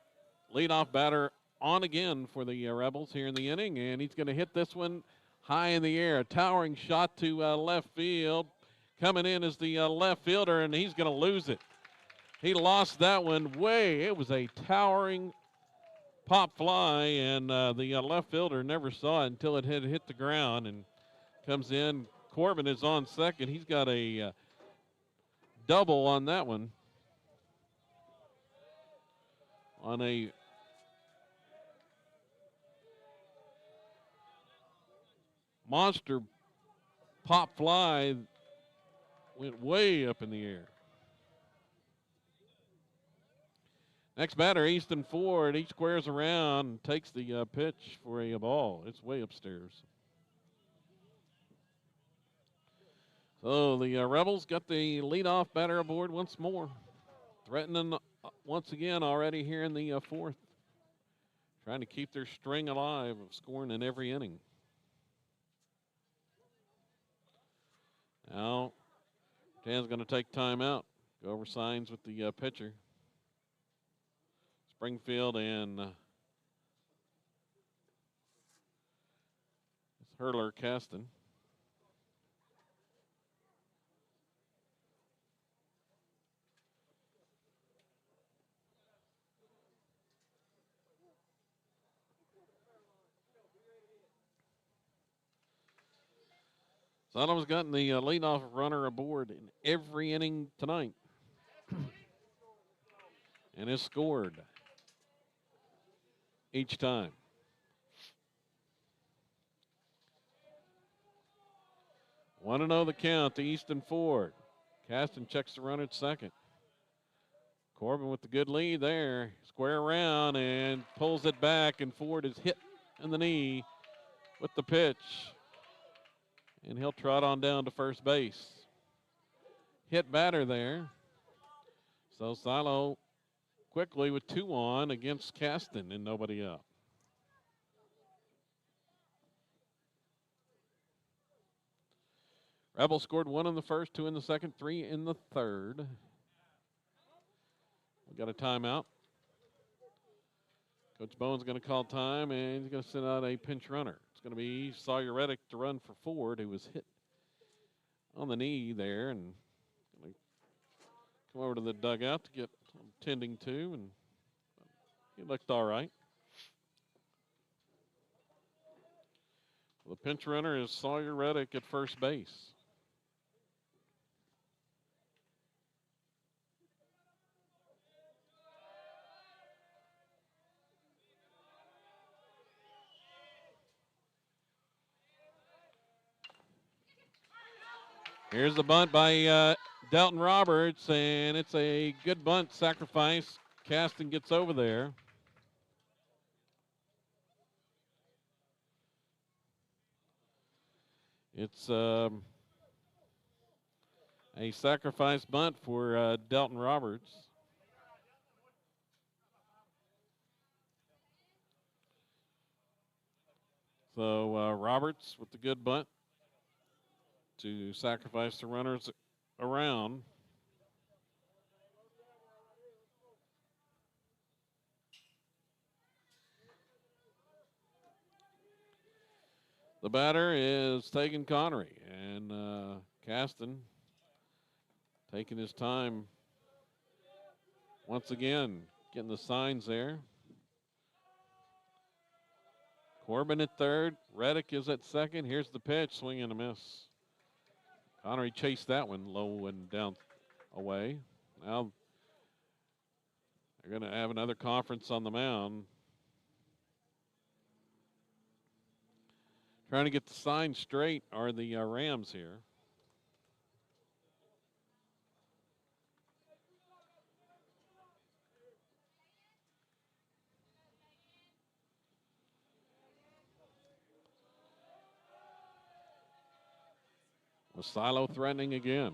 leadoff batter on again for the Rebels here in the inning, and he's going to hit this one high in the air. A towering shot to left field. Coming in is the left fielder, and he's going to lose it. He lost that one way. It was a towering pop fly, and the left fielder never saw it until it had hit the ground and comes in. Corbin is on second. He's got a double on that one. On a monster pop fly, went way up in the air. Next batter, Easton Ford. He squares around and takes the pitch for a ball. It's way upstairs. So the Rebels got the leadoff batter aboard once more. Threatening once again already here in the fourth. Trying to keep their string alive of scoring in every inning. Now, Dan's going to take time out. Go over signs with the pitcher. Springfield and Hurler Caston. Soddom's gotten the leadoff runner aboard in every inning tonight. And has scored each time. Want to know the count to Easton Ford. Caston checks the run at second. Corbin with the good lead there. Square around and pulls it back, and Ford is hit in the knee with the pitch. And he'll trot on down to first base. Hit batter there. So Silo quickly with 2 on against Caston and nobody out. Rebels scored 1 in the first, 2 in the second, 3 in the third. We got a timeout. Coach Bowen's going to call time, and he's going to send out a pinch runner. It's going to be Sawyer Reddick to run for Ford, who was hit on the knee there, and going to come over to the dugout to get tending to, and he looked all right. The pinch runner is Sawyer Reddick at first base. Here's the bunt by Delton Roberts, and it's a good bunt sacrifice. Caston gets over there. It's a sacrifice bunt for Delton Roberts. So Roberts with the good bunt to sacrifice the runners around. The batter is Tegan Connery, and Caston taking his time once again, getting the signs there. Corbin at third. Reddick is at second. Here's the pitch, swing and a miss. Connery chased that one low and down away. Now they're going to have another conference on the mound. Trying to get the sign straight are the Rams here. Silo threatening again.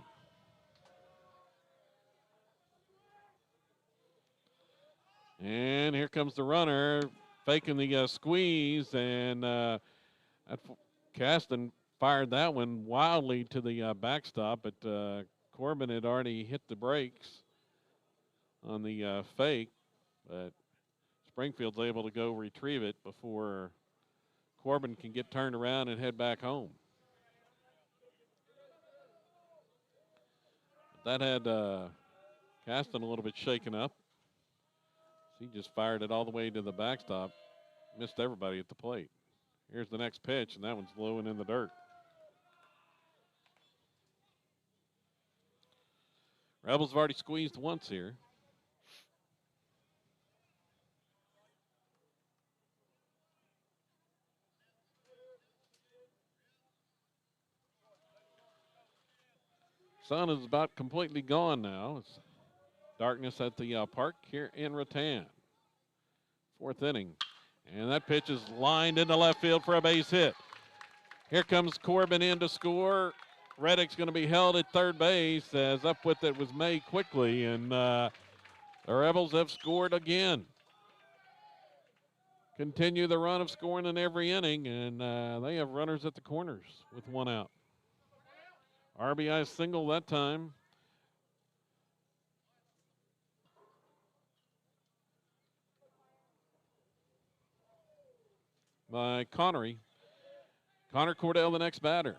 And here comes the runner, faking the squeeze, and Caston fired that one wildly to the backstop, but Corbin had already hit the brakes on the fake, but Springfield's able to go retrieve it before Corbin can get turned around and head back home. That had Caston a little bit shaken up. He just fired it all the way to the backstop, missed everybody at the plate. Here's the next pitch, and that one's low and in the dirt. Rebels have already squeezed once here. Sun is about completely gone now. It's darkness at the park here in Rattan. Fourth inning. And that pitch is lined into left field for a base hit. Here comes Corbin in to score. Reddick's going to be held at third base as up with it was made quickly. And the Rebels have scored again. Continue the run of scoring in every inning. And they have runners at the corners with one out. RBI single that time. By Connery. Connor Cordell, the next batter.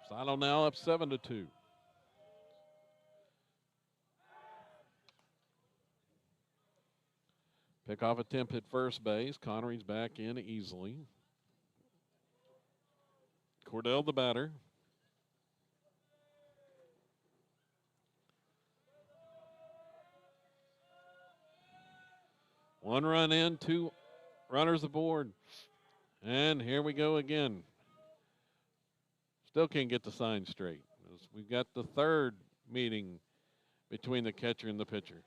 Silo now up 7-2. Pickoff attempt at first base. Connery's back in easily. Cordell, the batter. One run in, two runners aboard. And here we go again. Still can't get the sign straight. We've got the third meeting between the catcher and the pitcher.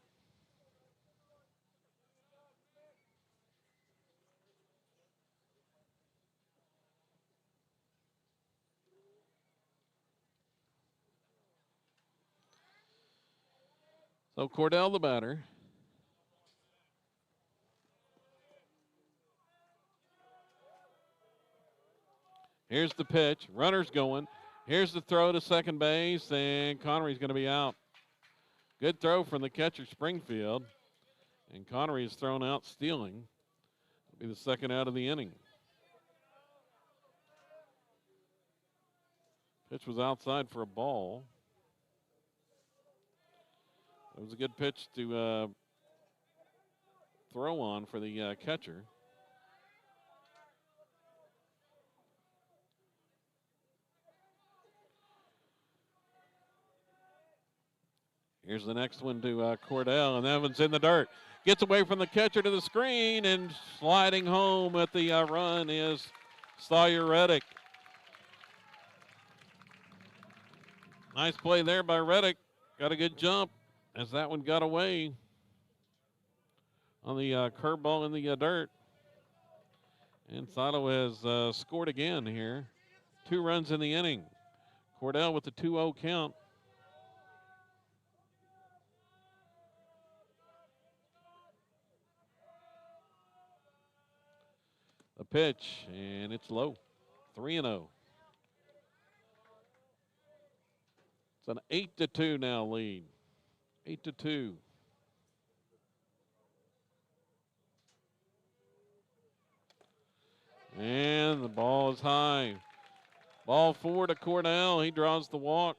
So Cordell, the batter. Here's the pitch. Runner's going. Here's the throw to second base, and Connery's going to be out. Good throw from the catcher, Springfield. And Connery is thrown out stealing. It'll be the second out of the inning. Pitch was outside for a ball. It was a good pitch to throw on for the catcher. Here's the next one to Cordell, and that one's in the dirt. Gets away from the catcher to the screen, and sliding home at the run is Sawyer Reddick. Nice play there by Reddick. Got a good jump as that one got away on the curveball in the dirt. And Silo has scored again here. 2 runs in the inning. Cordell with the 2-0 count. The pitch, and it's low. 3-0. It's an 8-2 now lead. 8-2. And the ball is high. Ball 4 to Cordell. He draws the walk.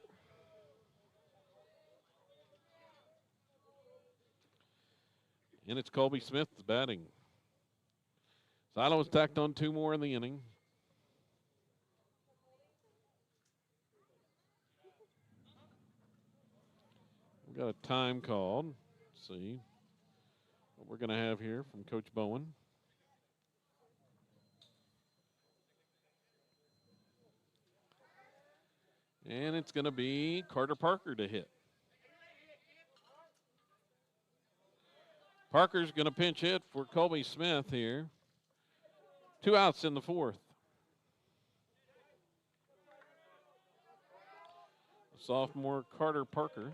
And it's Colby Smith batting. Silo has tacked on 2 more in the inning. We've got a time called. Let's see what we're going to have here from Coach Bowen. And it's going to be Carter Parker to hit. Parker's going to pinch hit for Colby Smith here. 2 outs in the 4th. Sophomore Carter Parker.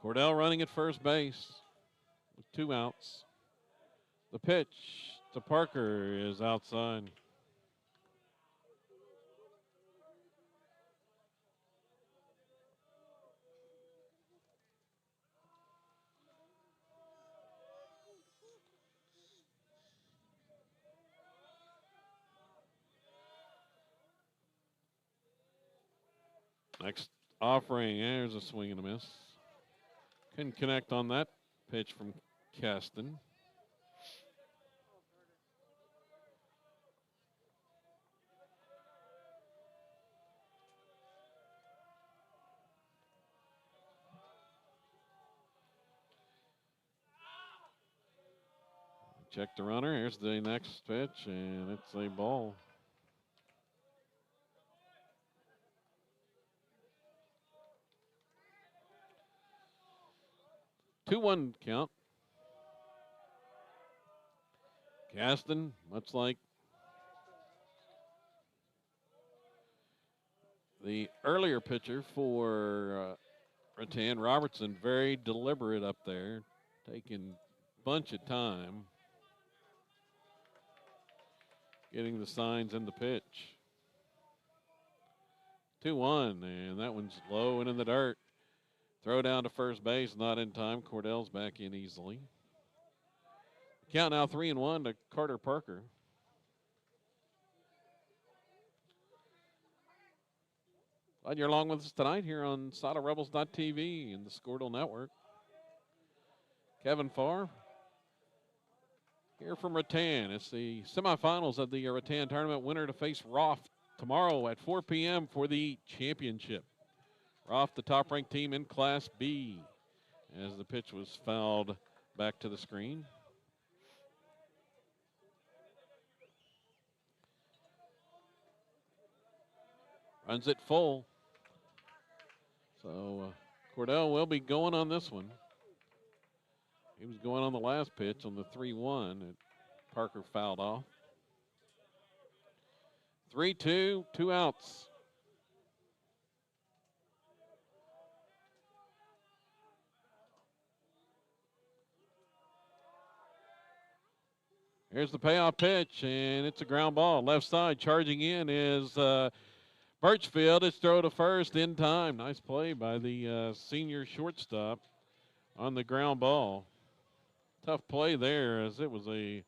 Cordell running at first base with 2 outs. The pitch to Parker is outside. Next offering, there's a swing and a miss. Couldn't connect on that pitch from Caston. Check the runner. Here's the next pitch, and it's a ball. Two-one count. Caston, much like the earlier pitcher for Rattan, Robertson, very deliberate up there, taking a bunch of time getting the signs in the pitch. 2-1, and that one's low and in the dirt. Throw down to first base, not in time. Cordell's back in easily. Count now 3-1 to Carter Parker. Glad you're along with us tonight here on SoloRebels.tv and the Squirtle Network. Kevin Farr here from Rattan. It's the semifinals of the Rattan tournament. Winner to face Roth tomorrow at 4 p.m. for the championship. Roth, the top-ranked team in Class B, as the pitch was fouled back to the screen. Runs it full. So Cordell will be going on this one. He was going on the last pitch on the 3-1 that Parker fouled off. 3-2, 2 outs. Here's the payoff pitch, and it's a ground ball. Left side charging in is Birchfield. It's throw to first in time. Nice play by the senior shortstop on the ground ball. Tough play there as it was a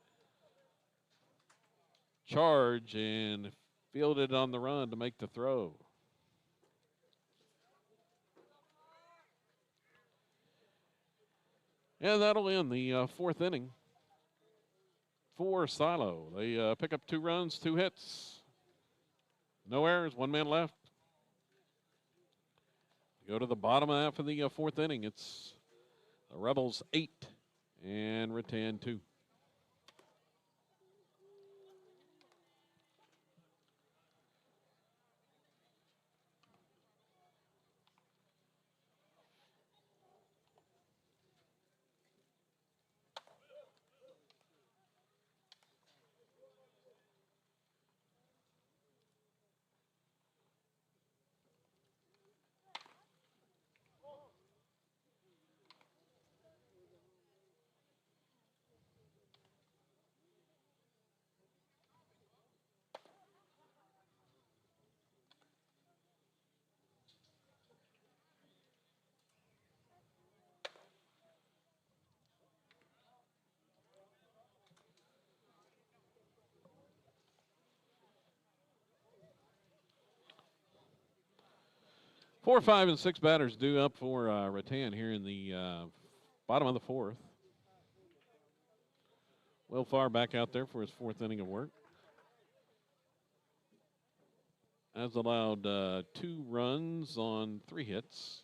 charge and fielded on the run to make the throw. And that'll end the 4th inning for Silo. They pick up 2 runs, 2 hits. No errors, 1 man left. Go to the bottom half of the 4th inning. It's the Rebels 8 and Rattan 2. 4, 5, and 6 batters due up for Rattan here in the bottom of the 4th. Will Farr back out there for his 4th inning of work. Has allowed 2 runs on 3 hits.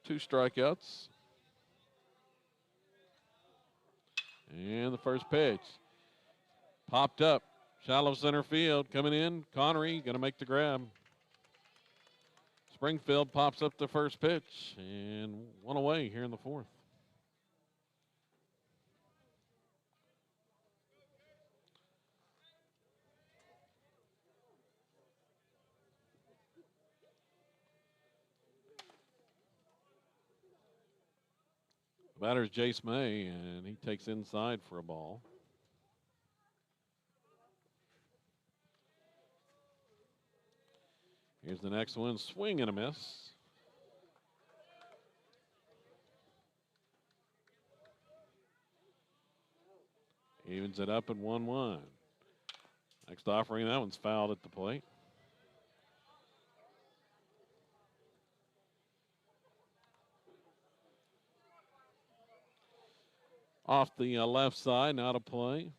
Two strikeouts. And the first pitch. Popped up. Shallow center field. Coming in. Connery going to make the grab. Springfield pops up the first pitch. And 1 away here in the 4th. The batter is Jace May, and he takes inside for a ball. Here's the next one. Swing and a miss. Evens it up at 1-1. Next offering, that one's fouled at the plate. Off the left side, now to play.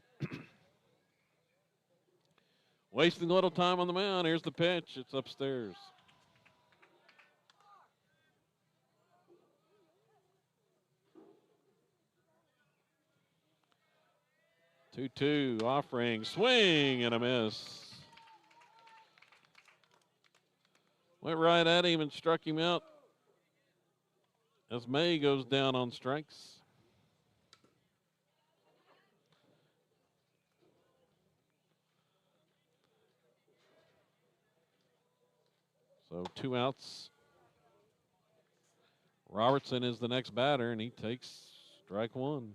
Wasting a little time on the mound. Here's the pitch. It's upstairs. Two offering, swing and a miss. Went right at him and struck him out as May goes down on strikes. So 2 outs. Robertson is the next batter, and he takes strike 1.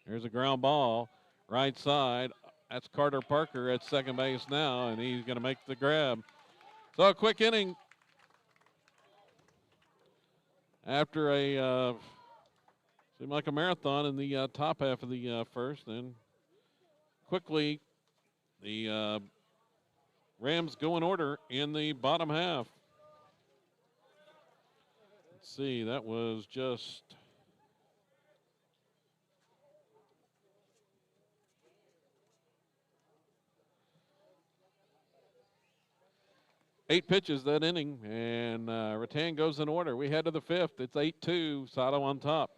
Here's a ground ball, right side. That's Carter Parker at second base now, and he's going to make the grab. So a quick inning after a seemed like a marathon in the top half of the first, and quickly the Rams go in order in the bottom half. Let's see, that was just eight pitches that inning, and Rattan goes in order. We head to the 5th. It's 8-2, Sato on top.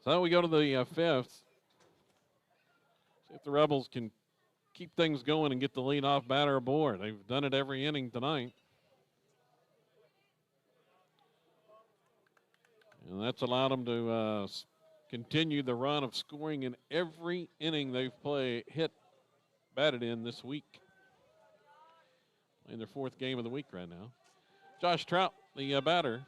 So we go to the 5th. See if the Rebels can keep things going and get the leadoff batter aboard. They've done it every inning tonight. And that's allowed them to continue the run of scoring in every inning they've batted in this week. In their 4th game of the week right now. Josh Trout, the batter.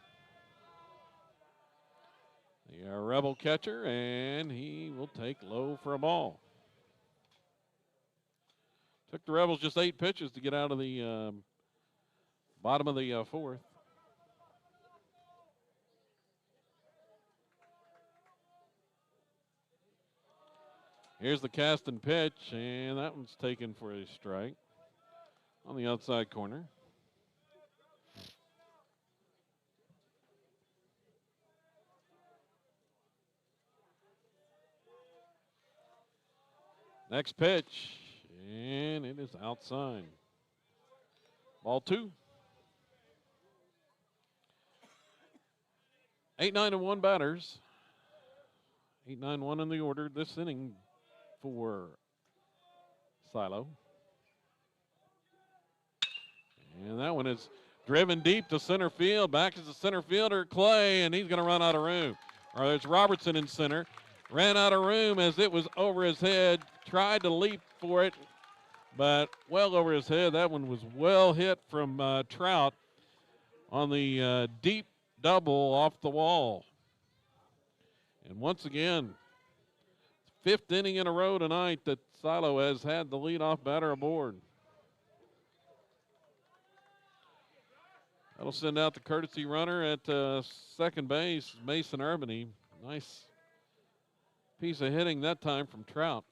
The Rebel catcher, and he will take low for a ball. Took the Rebels just 8 pitches to get out of the bottom of the 4th. Here's the cast and pitch, and that one's taken for a strike on the outside corner. Next pitch, and it is outside. Ball 2. 8-9-1 batters. 8-9-1 in the order this inning for Silo. And that one is driven deep to center field. Back is the center fielder, Clay, and he's going to run out of room. Or there's Robertson in center. Ran out of room as it was over his head. Tried to leap for it, but well over his head. That one was well hit from Trout on the deep double off the wall. And once again, 5th inning in a row tonight that Silo has had the leadoff batter aboard. That'll send out the courtesy runner at second base, Mason Urbany. Nice piece of hitting that time from Trout.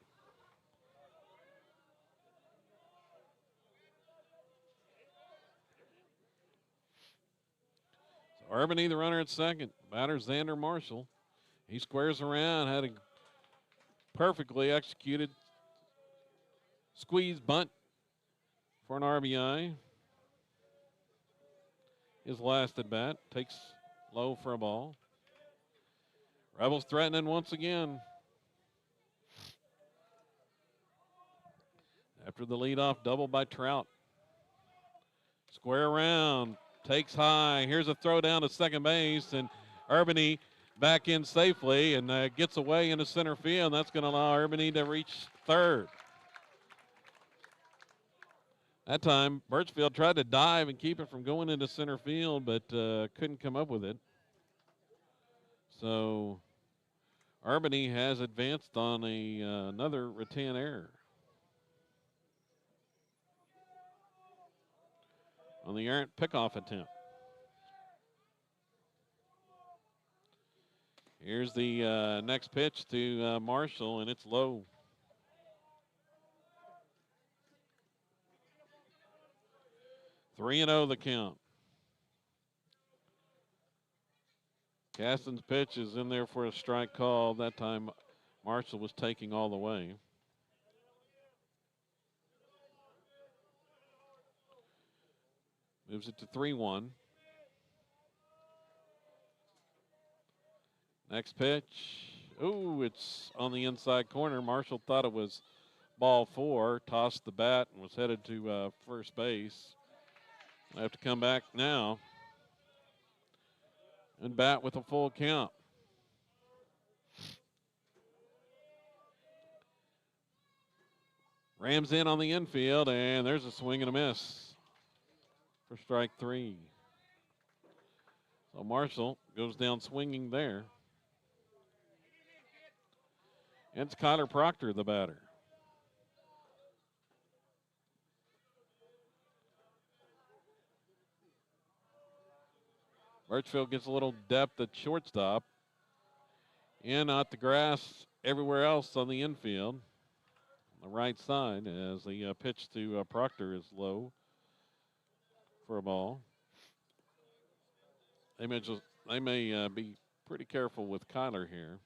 So Urbany, the runner at second. Batter Xander Marshall. He squares around, had a perfectly executed squeeze bunt for an RBI. His last at bat, takes low for a ball. Rebels threatening once again. After the leadoff double by Trout. Square around, takes high. Here's a throw down to second base, and Urbany back in safely and gets away into center field. That's going to allow Urbany to reach third. That time, Birchfield tried to dive and keep it from going into center field, but couldn't come up with it. So Urbany has advanced on another Rattan error. On the errant pickoff attempt. Here's the next pitch to Marshall, and it's low. Three and 0 the count. Caston's pitch is in there for a strike call. That time Marshall was taking all the way. Moves it to 3-1. Next pitch. Ooh, it's on the inside corner. Marshall thought it was ball 4, tossed the bat, and was headed to first base. I have to come back now and bat with a full count. Rams in on the infield, and there's a swing and a miss for strike 3. So Marshall goes down swinging there. And it's Kyler Proctor, the batter. Birchfield gets a little depth at shortstop. In at the grass everywhere else on the infield. On the right side as the pitch to Proctor is low for a ball. They may be pretty careful with Kyler here.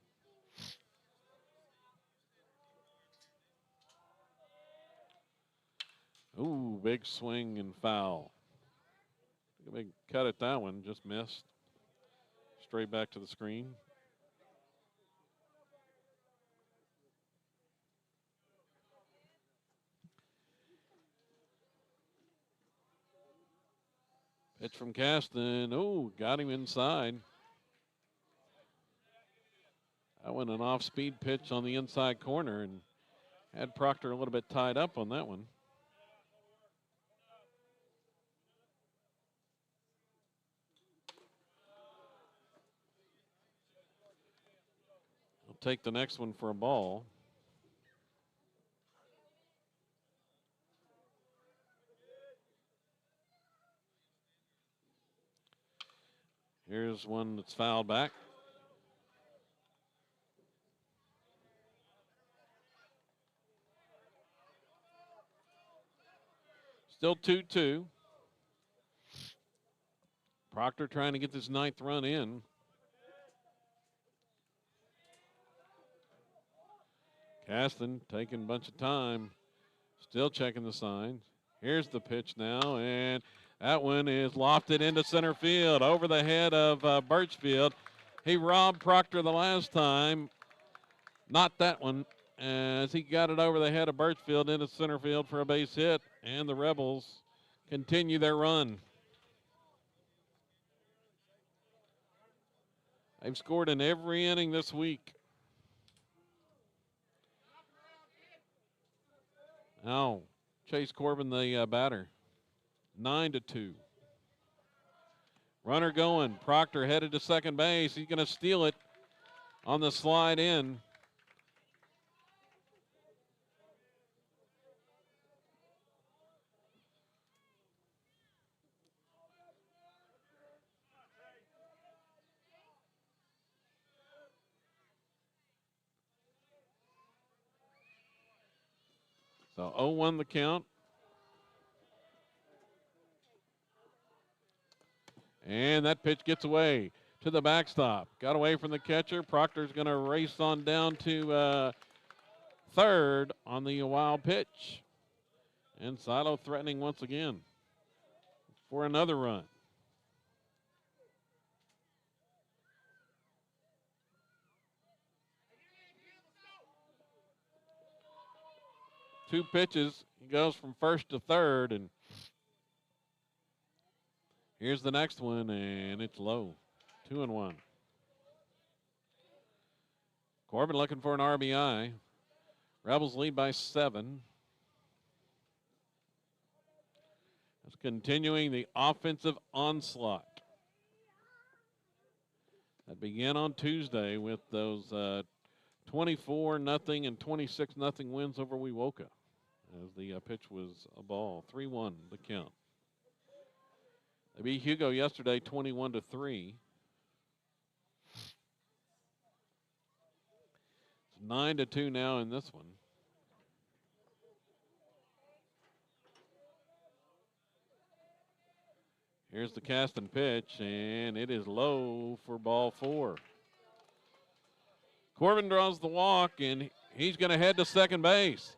Ooh, big swing and foul. A big cut at that one, just missed. Straight back to the screen. Pitch from Caston. Ooh, got him inside. That went an off-speed pitch on the inside corner and had Proctor a little bit tied up on that one. I'll take the next one for a ball. Here's one that's fouled back. Still 2-2. Proctor trying to get this 9th run in. Caston taking a bunch of time, still checking the signs. Here's the pitch now, and that one is lofted into center field over the head of Birchfield. He robbed Proctor the last time. Not that one, as he got it over the head of Birchfield into center field for a base hit, and the Rebels continue their run. They've scored in every inning this week. Now, Chase Corbin, the batter. 9-2. Runner going. Proctor headed to second base. He's going to steal it on the slide in. So 0-1 the count. And that pitch gets away to the backstop. Got away from the catcher. Proctor's going to race on down to third on the wild pitch. And Silo threatening once again for another run. Two pitches. He goes from first to third, and here's the next one, and it's low. 2-1. Corbin looking for an RBI. Rebels lead by 7. It's continuing the offensive onslaught that began on Tuesday with those 24-0 and 26-0 wins over Wewoka, as the pitch was a ball. 3-1 the count. They beat Hugo yesterday 21-3. It's 9-2 now in this one. Here's the Caston pitch, and it is low for ball 4. Corbin draws the walk, and he's going to head to second base.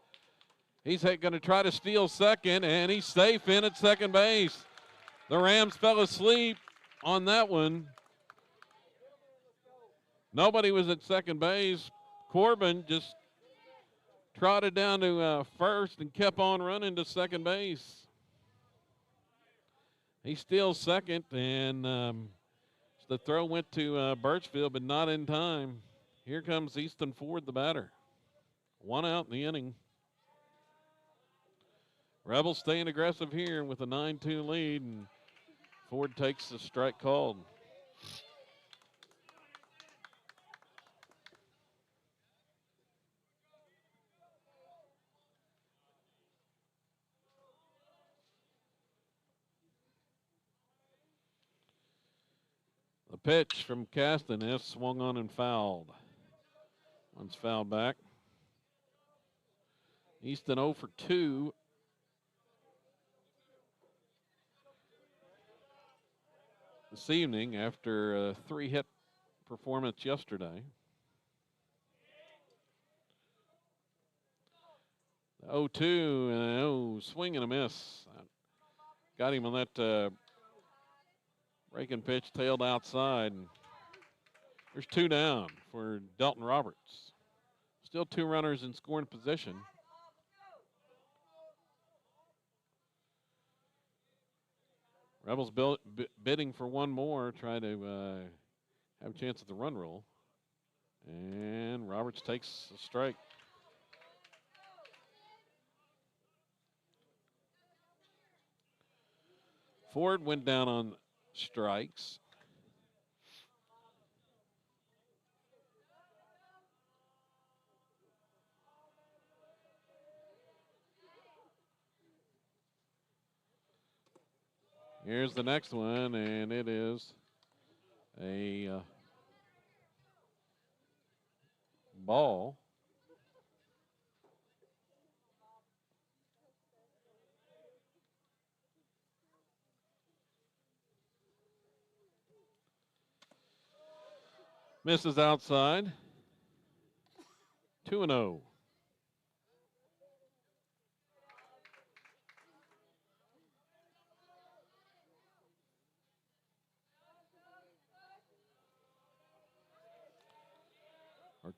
He's going to try to steal second, and he's safe in at second base. The Rams fell asleep on that one. Nobody was at second base. Corbin just trotted down to first and kept on running to second base. He steals second, and the throw went to Birchfield, but not in time. Here comes Easton Ford, the batter. 1 out in the inning. Rebels staying aggressive here with a 9-2 lead, and Ford takes the strike called. The pitch from Caston is swung on and fouled. One's fouled back. Easton 0 for 2. This evening after a 3-hit performance yesterday. 0-2, swing and a miss. Got him on that breaking pitch, tailed outside. And there's 2 down for Delton Roberts. Still 2 runners in scoring position. Rebels bidding for one more, try to have a chance at the run roll. And Roberts takes a strike. Ford went down on strikes. Here's the next one, and it is a ball. Misses outside. 2-0.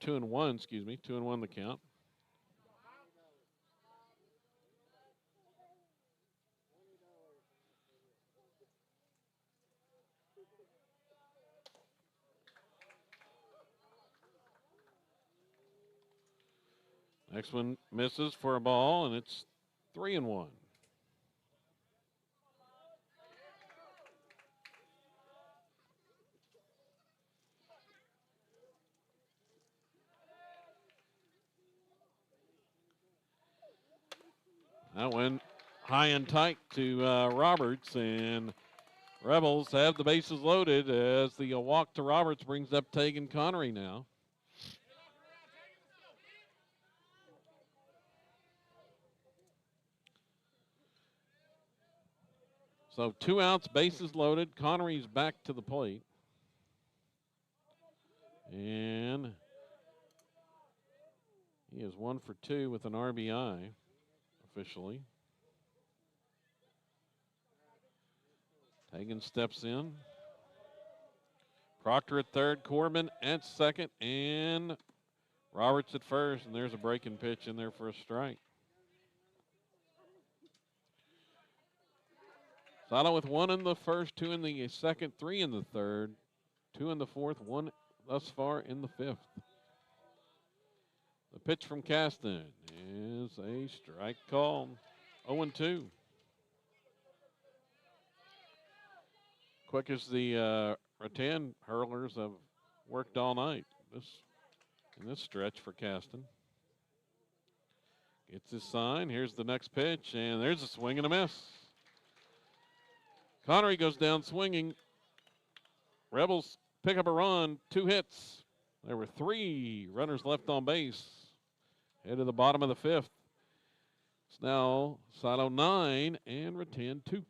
2-1, excuse me. 2-1 the count. Next one misses for a ball, and it's 3-1. That went high and tight to Roberts, and Rebels have the bases loaded as the walk to Roberts brings up Tegan Connery now. So 2 outs, bases loaded. Connery's back to the plate. And he is 1 for 2 with an RBI officially. Tegan steps in. Proctor at third, Corbin at second, and Roberts at first, and there's a breaking pitch in there for a strike. Silo with 1 in the first, 2 in the second, 3 in the third, 2 in the fourth, 1 thus far in the fifth. The pitch from Caston is a strike call. 0-2. Quick as the Rattan hurlers have worked all night in this stretch for Caston. Gets his sign. Here's the next pitch, and there's a swing and a miss. Connery goes down swinging. Rebels pick up a run, 2 hits. There were 3 runners left on base. Head to the bottom of the fifth. It's now Silo 9 and Rattan 2.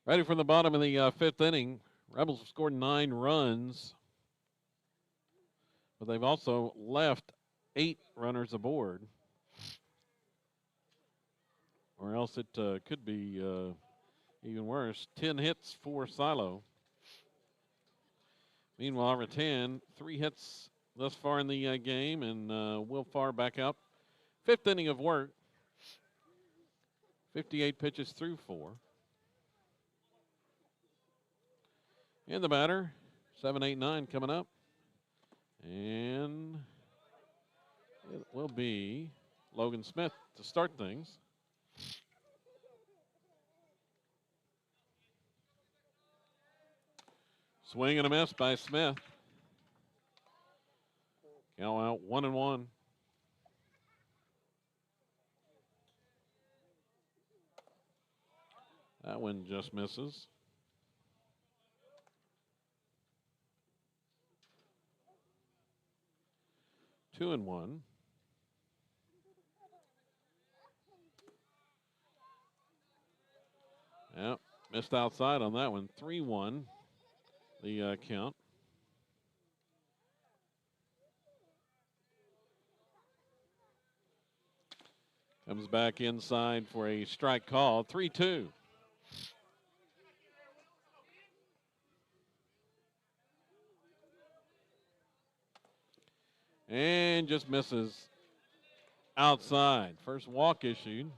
Ready from the bottom of the fifth inning. Rebels have scored 9 runs, but they've also left 8 runners aboard. Or else it could be even worse. 10 hits for Silo. Meanwhile, Rattan, 3 hits thus far in the game, and Will Farr back out. 5th inning of work. 58 pitches through 4. And the batter, 7-8-9 coming up. And it will be Logan Smith to start things. Swing and a miss by Smith. Count out 1-1. That one just misses. Two and 1. Yep, missed outside on that one. 3-1, the count. Comes back inside for a strike call. 3-2. And just misses outside. First walk issued.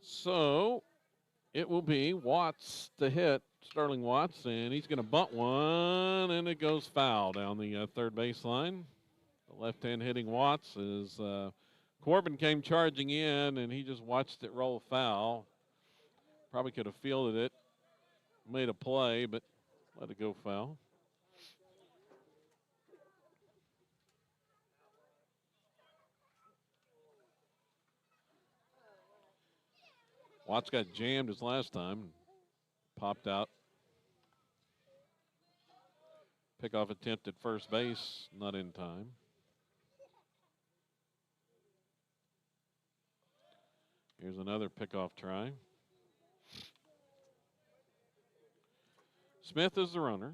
So it will be Watts to hit, Sterling Watts, and he's going to bunt one, and it goes foul down the third baseline. The left-hand hitting Watts is Corbin came charging in, and he just watched it roll foul. Probably could have fielded it, made a play, but let it go foul. Watts got jammed his last time, popped out. Pickoff attempt at first base, not in time. Here's another pickoff try. Smith is the runner.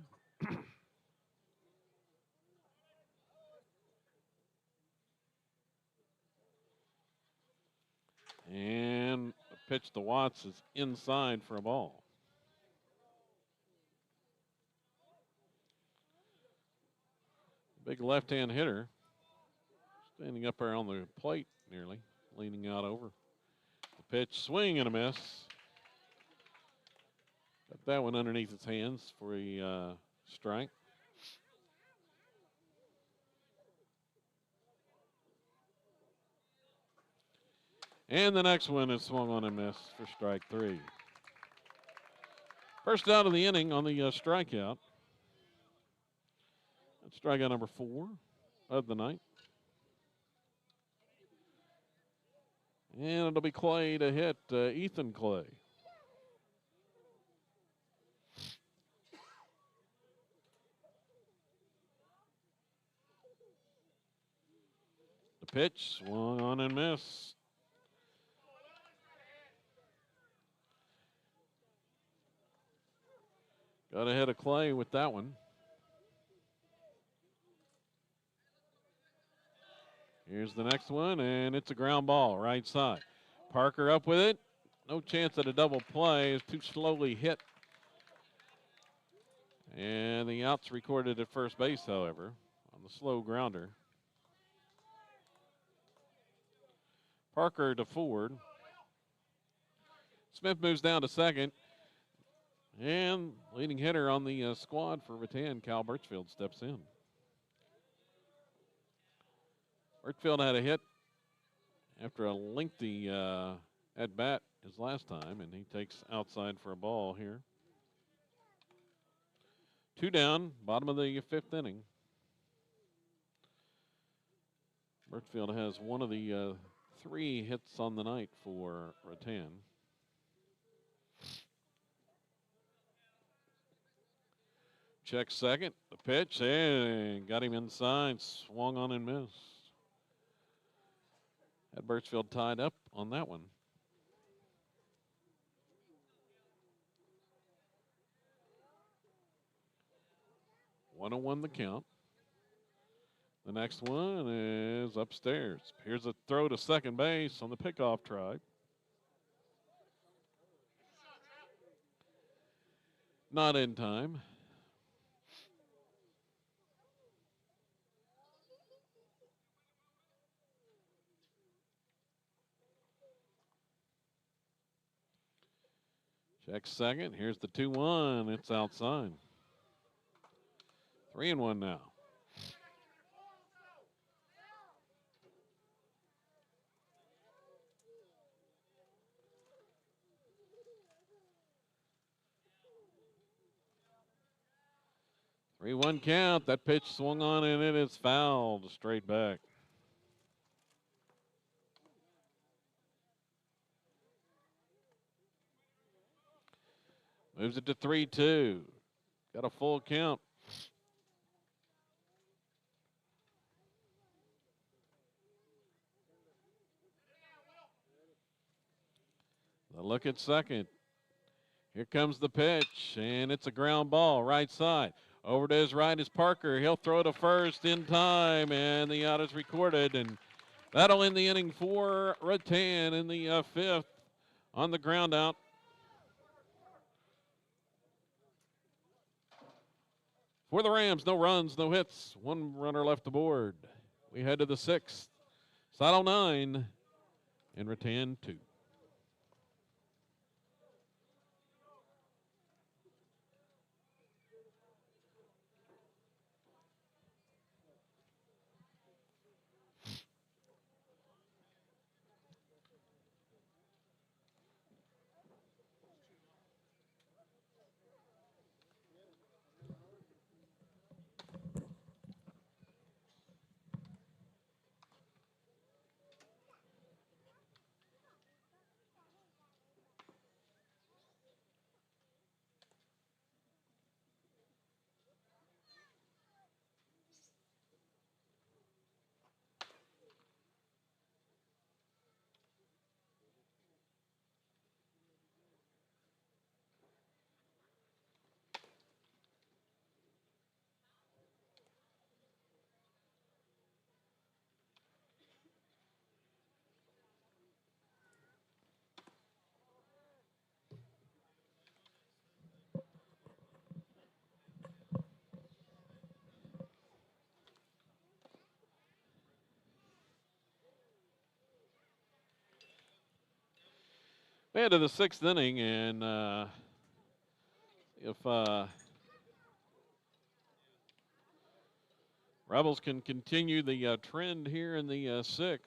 And the pitch to Watts is inside for a ball. Big left-hand hitter. Standing up there on the plate nearly, leaning out over. The pitch, swing and a miss. Got that one underneath his hands for a strike. And the next one is swung on and missed for strike 3. First out of the inning on the strikeout. That's strikeout number 4 of the night. And it'll be Clay to hit, Ethan Clay. The pitch, swung on and missed. Got ahead of Clay with that one. Here's the next one, and it's a ground ball, right side. Parker up with it. No chance at a double play. It's too slowly hit. And the out's recorded at first base, however, on the slow grounder. Parker to Ford. Smith moves down to second. And leading hitter on the squad for Rattan, Cal Birchfield, steps in. Birchfield had a hit after a lengthy at-bat his last time, and he takes outside for a ball here. 2 down, bottom of the 5th inning. Birchfield has one of the 3 hits on the night for Rattan. Check second, the pitch, and got him inside, swung on and missed. Had Birchfield tied up on that one. One on one the count. The next one is upstairs. Here's a throw to second base on the pickoff try. Not in time. Check second. Here's the 2-1. It's outside. 3-1 now. Three-one count. That pitch swung on and it is fouled straight back. Moves it to 3-2. Got a full count. The look at second. Here comes the pitch, and it's a ground ball, right side. Over to his right is Parker. He'll throw to first in time, and the out is recorded. And that'll end the inning for Rattan in the 5th on the ground out. For the Rams, no runs, no hits. 1 runner left aboard. We head to the 6th. Saddle 9 and Rattan 2. Way into the 6th inning, and if Rebels can continue the trend here in the 6th.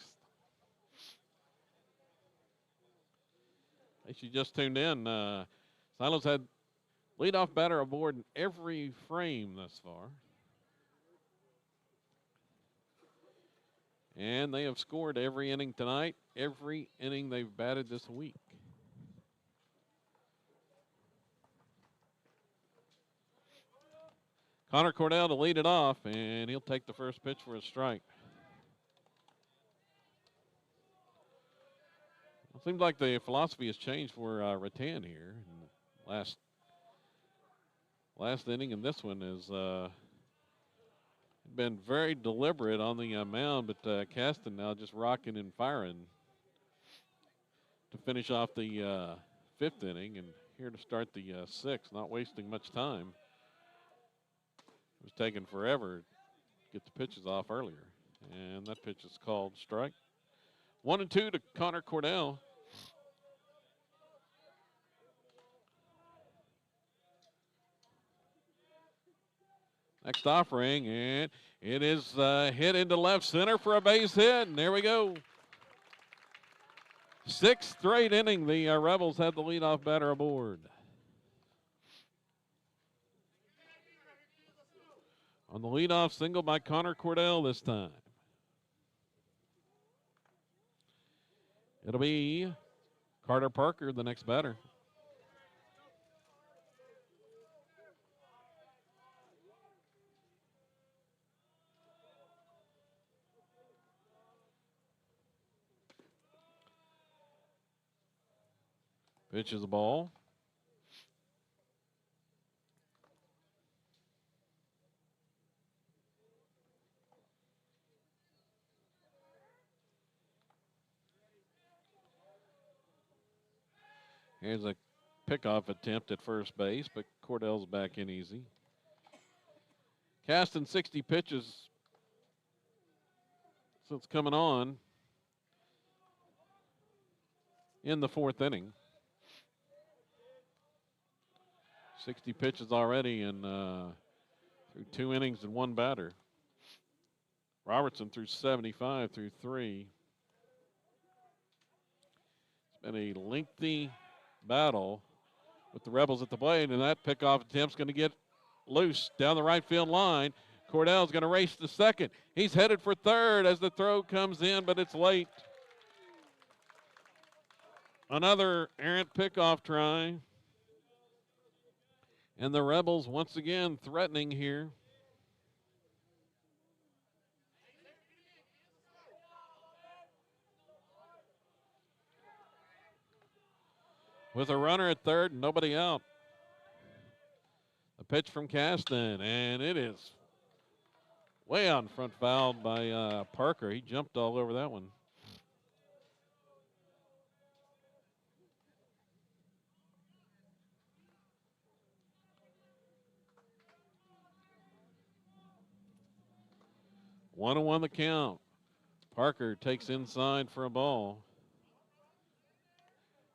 If you just tuned in, Silos had leadoff batter aboard in every frame thus far. And they have scored every inning tonight, every inning they've batted this week. Connor Cordell to lead it off, and he'll take the first pitch for a strike. It seems like the philosophy has changed for Rattan here. Last inning, and this one has been very deliberate on the mound, but Caston now just rocking and firing to finish off the 5th inning, and here to start the 6th, not wasting much time. It was taking forever to get the pitches off earlier, and that pitch is called strike. 1-2 to Connor Cordell. Next offering, and it is hit into left center for a base hit, and there we go. 6th straight inning, the Rebels had the leadoff batter aboard. On the leadoff single by Connor Cordell this time. It'll be Carter Parker, the next batter. Pitch is a ball. Here's a pickoff attempt at first base, but Cordell's back in easy. Casting 60 pitches since coming on in the 4th inning. 60 pitches already and through 2 innings and 1 batter. Robertson threw 75 through 3. It's been a lengthy battle with the Rebels at the plate, and that pickoff attempt's going to get loose down the right field line. Cordell's going to race to second. He's headed for third as the throw comes in, but it's late. Another errant pickoff try. And the Rebels once again threatening here. With a runner at third and nobody out. A pitch from Caston, and it is way on front fouled by Parker. He jumped all over that one. One and 1 the count. Parker takes inside for a ball.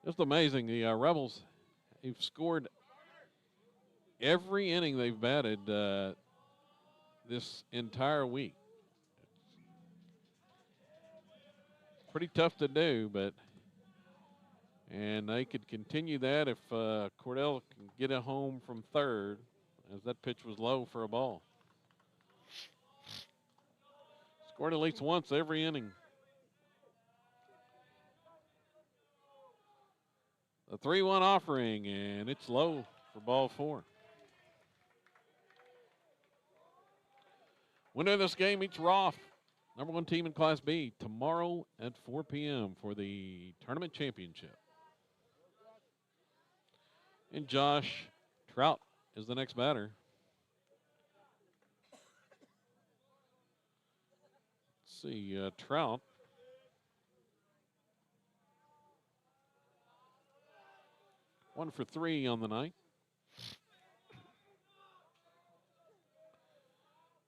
Just amazing. The Rebels, they've scored every inning they've batted this entire week. Pretty tough to do, and they could continue that if Cordell can get it home from third, as that pitch was low for a ball. Scored at least once every inning. The 3-1 offering, and it's low for ball 4. Winner of this game meets Roth, number 1 team in Class B, tomorrow at 4 p.m. for the tournament championship. And Josh Trout is the next batter. Let's see, Trout. One for 3 on the night.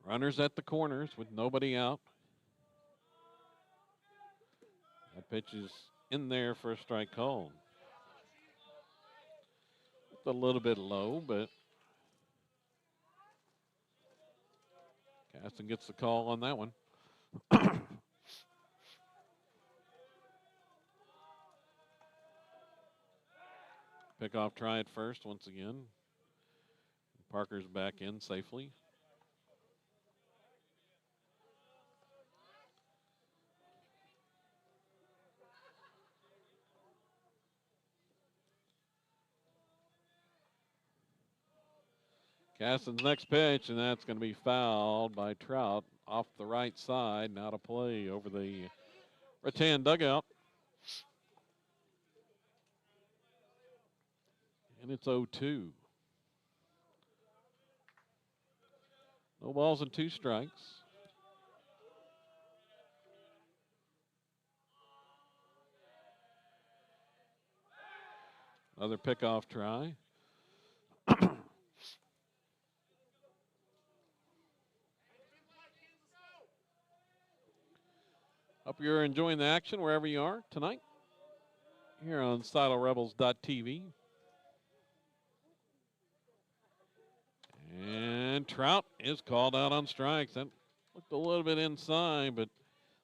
Runners at the corners with nobody out. That pitch is in there for a strike call. a little bit low, but Caston gets the call on that one. Pickoff try it first once again. Parker's back in safely. Caston's next pitch, and that's going to be fouled by Trout off the right side. Now to play over the Rattan dugout. And it's 0-2. No balls and 2 strikes. Another pickoff try. Hope you're enjoying the action wherever you are tonight here on SiloRebels.tv. And Trout is called out on strikes. That looked a little bit inside, but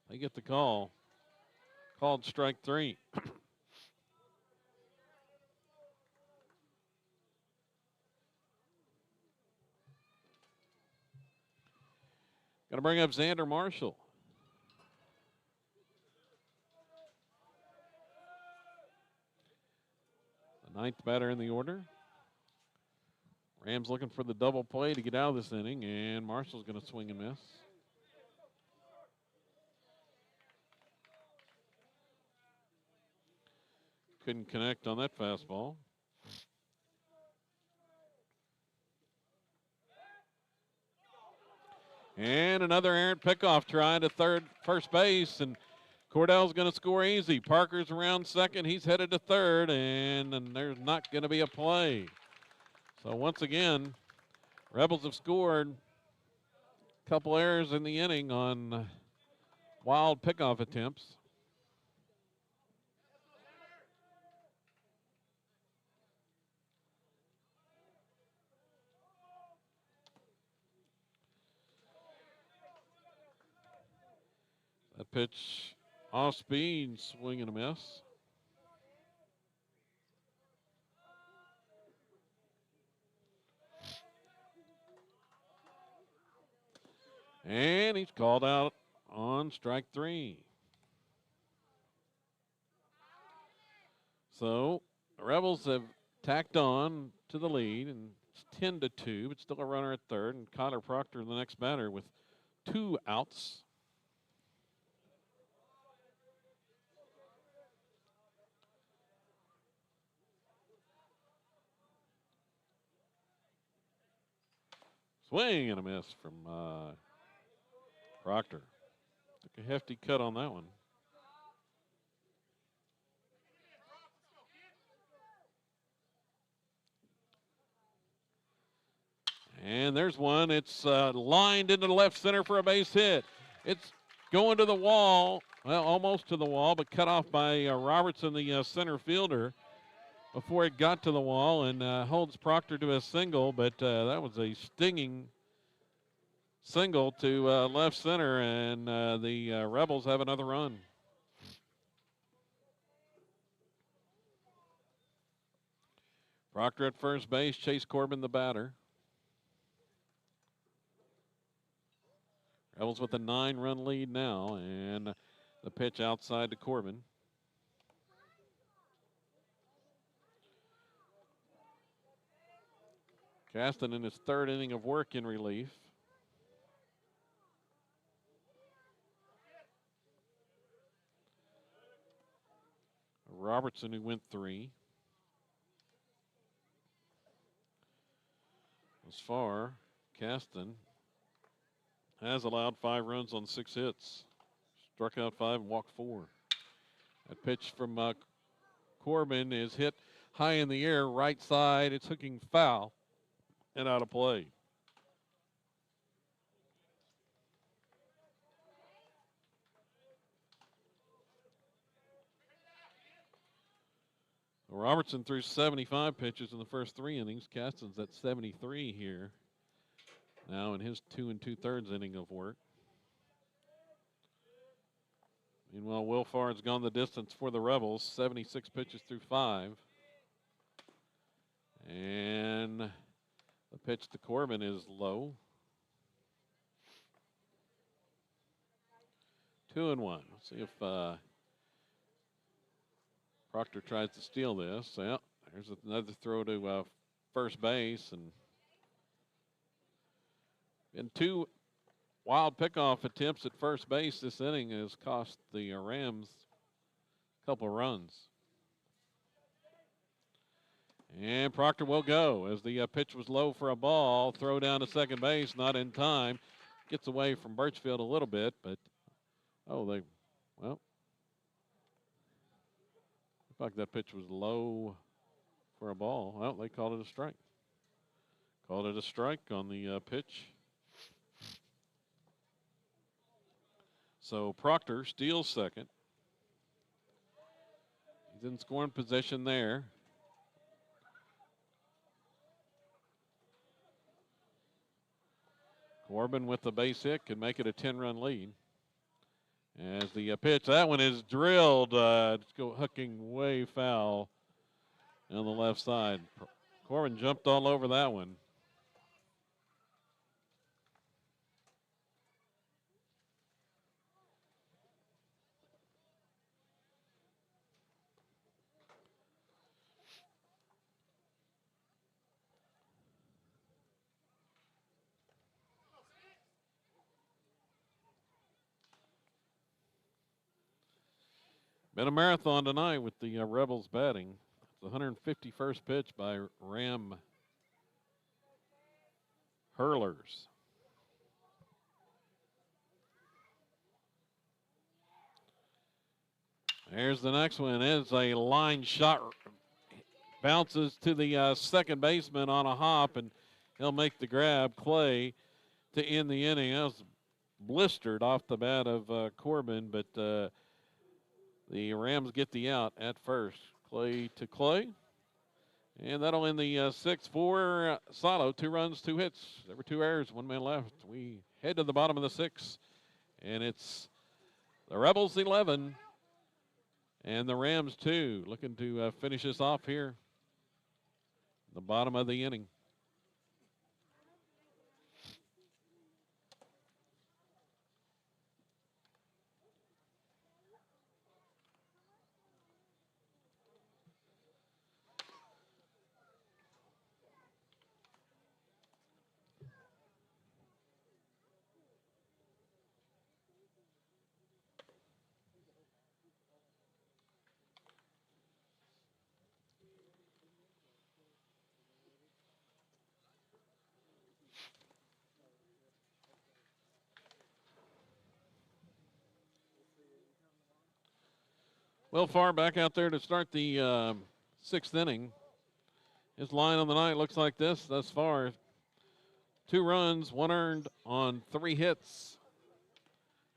they get the call. Called strike 3. Going to bring up Xander Marshall. The 9th batter in the order. Rams looking for the double play to get out of this inning, and Marshall's going to swing and miss. Couldn't connect on that fastball. And another errant pickoff trying to first base, and Cordell's going to score easy. Parker's around second. He's headed to third, and there's not going to be a play. So once again, Rebels have scored a couple errors in the inning on wild pickoff attempts. That pitch off speed, swing and a miss. And he's called out on strike 3. So the Rebels have tacked on to the lead, and it's 10-2, but still a runner at third, and Connor Proctor, the next batter, with 2 outs. Swing and a miss from Proctor. Took a hefty cut on that one. And there's one. It's lined into the left center for a base hit. It's going to the wall, well, almost to the wall, but cut off by Robertson, the center fielder, before it got to the wall, and holds Proctor to a single, but that was a stinging single to left center, and the Rebels have another run. Proctor at first base, Chase Corbin the batter. Rebels with a 9-run lead now, and the pitch outside to Corbin. Caston in his 3rd inning of work in relief. Robertson, who went 3. As far, Caston has allowed 5 runs on 6 hits. Struck out 5 and walked 4. That pitch from Corbin is hit high in the air, right side. It's hooking foul and out of play. Robertson threw 75 pitches in the first 3 innings. Caston's at 73 here now in his 2 2/3 inning of work. Meanwhile, Will Farr's gone the distance for the Rebels, 76 pitches through 5. And the pitch to Corbin is low. 2-1. Let's see if Proctor tries to steal this. Well, there's another throw to first base, and 2 wild pickoff attempts at first base this inning has cost the Rams a couple runs. And Proctor will go as the pitch was low for a ball. Throw down to second base, not in time. Gets away from Birchfield a little bit, but looked like that pitch was low for a ball. Well, they called it a strike. Called it a strike on the pitch. So Proctor steals second. He's in scoring position there. Corbin with the base hit can make it a 10-run lead. As the pitch, that one is drilled, hooking way foul on the left side. Corbin jumped all over that one. Been a marathon tonight with the Rebels batting. It's the 151st pitch by Ram Hurlers. There's the next one. It's a line shot. Bounces to the second baseman on a hop, and he'll make the grab. Clay to end the inning. That was blistered off the bat of Corbin, but the Rams get the out at first. Clay to Clay. And that'll end the 6th for Salo. 2 runs, 2 hits. There were 2 errors, 1 man left. We head to the bottom of the 6th. And it's the Rebels 11 and the Rams 2. Looking to finish this off here. The bottom of the inning. Will Farr back out there to start the 6th inning. His line on the night looks like this thus far. 2 runs, 1 earned on 3 hits.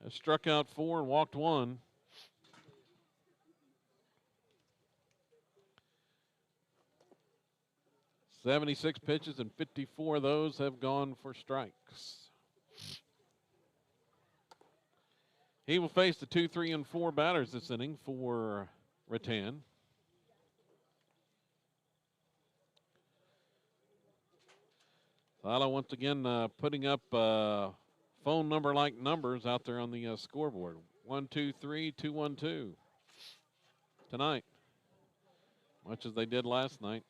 Has struck out 4 and walked 1. "76 pitches and 54 of those have gone for strikes. He will face the 2, 3, and 4 batters this inning for Rattan. Silo once again putting up phone number-like numbers out there on the scoreboard. 1, 2, 3, 2, 1, 2 tonight, much as they did last night.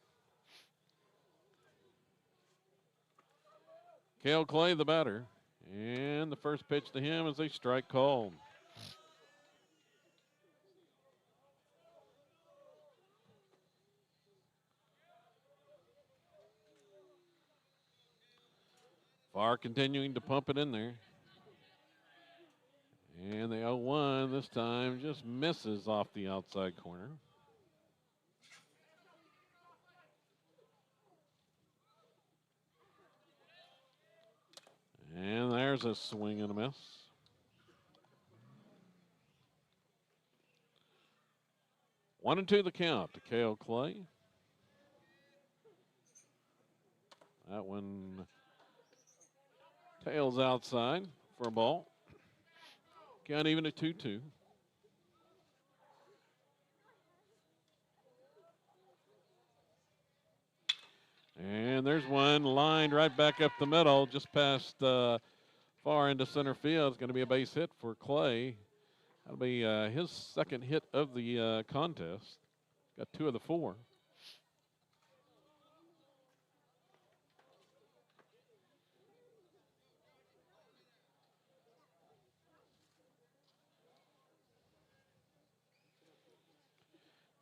Cale Clay, the batter, and the first pitch to him is a strike called. Farr continuing to pump it in there. And the 0-1 this time just misses off the outside corner. And there's a swing and a miss. 1-2 the count to Kale Clay. That one tails outside for a ball. Count even at 2-2. And there's one lined right back up the middle, just past far into center field. It's going to be a base hit for Clay. That'll be his second hit of the contest. Got 2 of the 4.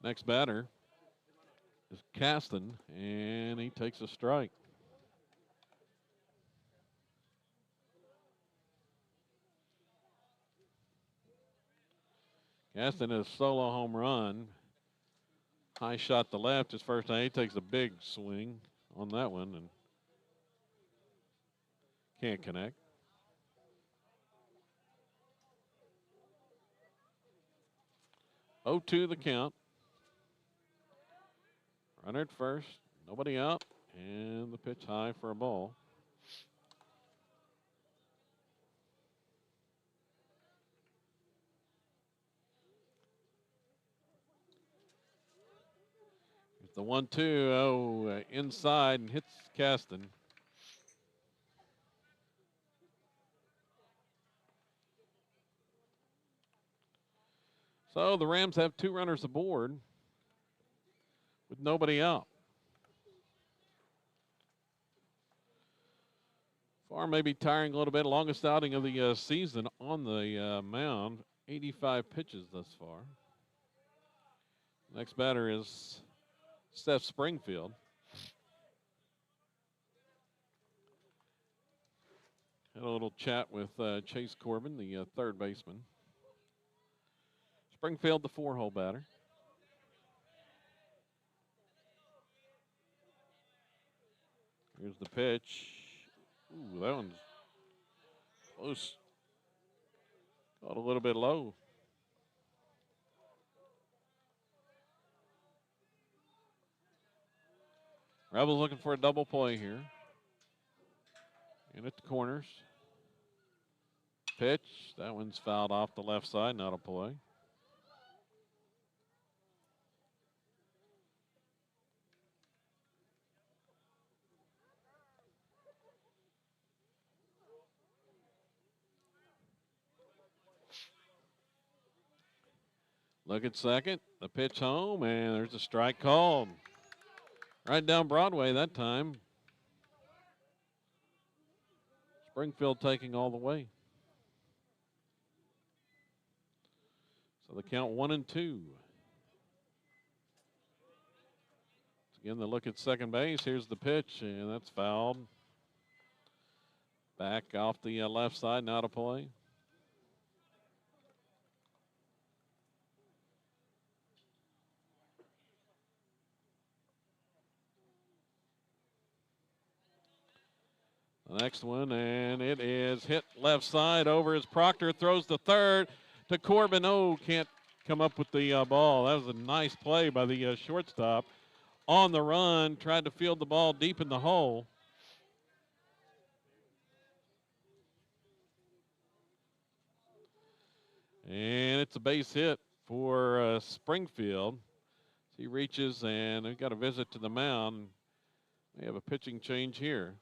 Next batter is Caston, and he takes a strike. Caston is a solo home run. High shot to left his first time. He takes a big swing on that one and can't connect. 0-2 the count. Runner at first, nobody out, and the pitch high for a ball. The 1-2, inside and hits Caston. So the Rams have 2 runners aboard with nobody out. Farr may be tiring a little bit. Longest outing of the season on the mound. 85 pitches thus far. Next batter is Seth Springfield. Had a little chat with Chase Corbin, the third baseman. Springfield, the 4-hole batter. Here's the pitch. Ooh, that one's close. Caught a little bit low. Rebels looking for a double play here. In at the corners. Pitch. That one's fouled off the left side, not a play. Look at second. The pitch home, and there's a strike called. Right down Broadway that time. Springfield taking all the way. So the count 1-2. Again, the look at second base. Here's the pitch, and that's fouled. Back off the left side, not a play. The next one, and it is hit left side over as Proctor throws the third to Corbin. Oh, can't come up with the ball. That was a nice play by the shortstop. On the run, tried to field the ball deep in the hole. And it's a base hit for Springfield. He reaches, and they've got a visit to the mound. They have a pitching change here.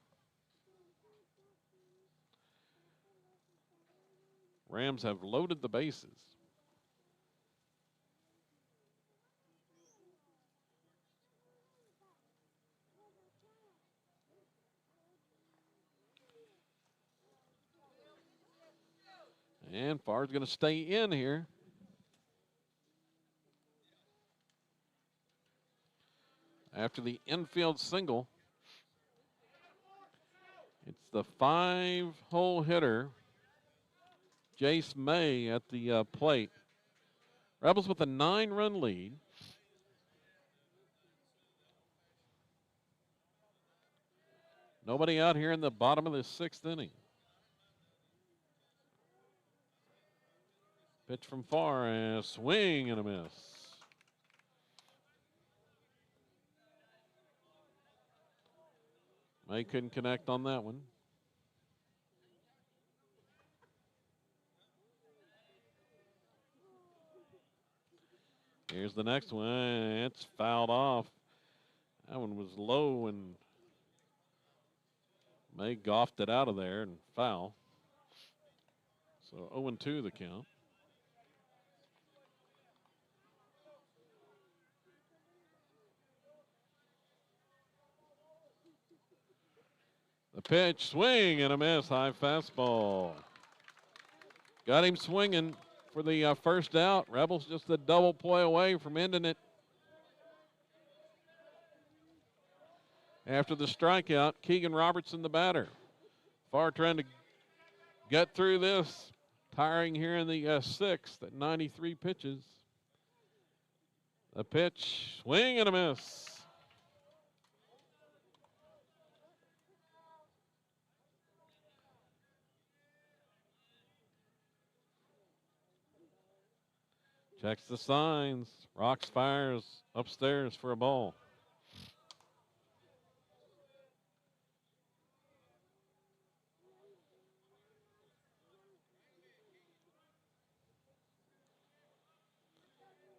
Rams have loaded the bases. And Farr's going to stay in here. After the infield single, it's the 5-hole hitter, Jace May, at the plate. Rebels with a 9-run lead. Nobody out here in the bottom of the 6th inning. Pitch from Farr, and a swing and a miss. May couldn't connect on that one. Here's the next one. It's fouled off. That one was low, and May golfed it out of there and foul. So 0-2 the count. The pitch, swing and a miss, high fastball. Got him swinging for the first out. Rebels just a double play away from ending it. After the strikeout, Keegan Robertson, the batter. Farr trying to get through this, tiring here in the sixth at 93 pitches. The pitch, swing and a miss. Checks the signs. Rocks fires upstairs for a ball.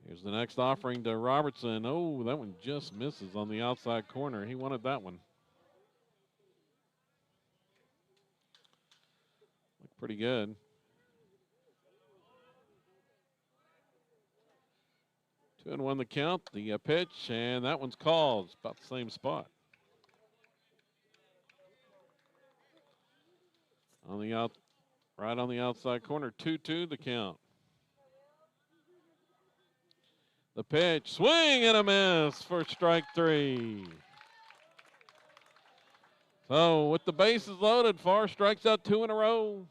Here's the next offering to Robertson. Oh, that one just misses on the outside corner. He wanted that one. Looked pretty good. 2-1 the count. The pitch, and that one's called. It's about the same spot. Right on the outside corner. 2-2 the count. The pitch, swing and a miss for strike three. So with the bases loaded, Farr strikes out 2 in a row.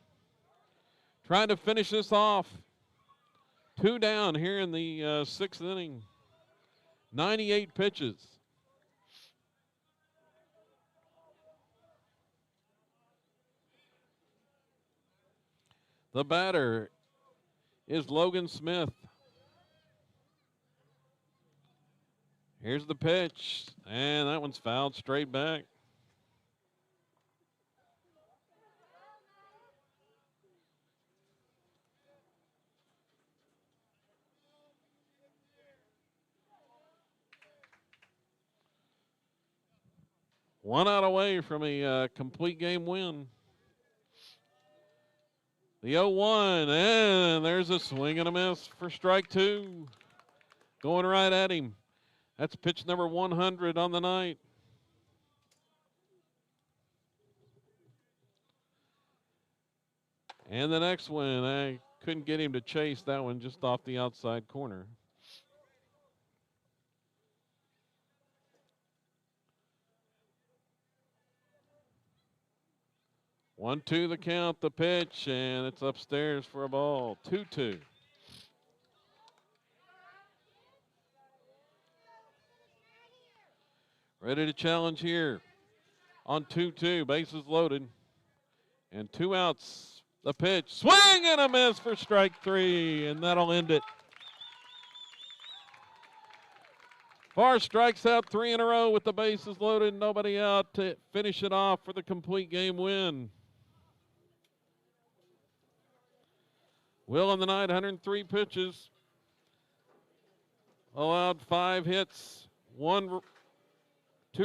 Trying to finish this off. 2 down here in the sixth inning. 98 pitches. The batter is Logan Smith. Here's the pitch, and that one's fouled straight back. One out away from a complete game win. The 0-1, and there's a swing and a miss for strike two. Going right at him. That's pitch number 100 on the night. And the next one, I couldn't get him to chase that one just off the outside corner. One, two, the count, the pitch, and it's upstairs for a ball. 2-2. Ready to challenge here on 2-2, bases loaded, and 2 outs. The pitch, swing and a miss for strike three, and that'll end it. Farr strikes out 3 in a row with the bases loaded, nobody out to finish it off for the complete game win. Will on the night, 103 pitches, allowed 5 hits, 2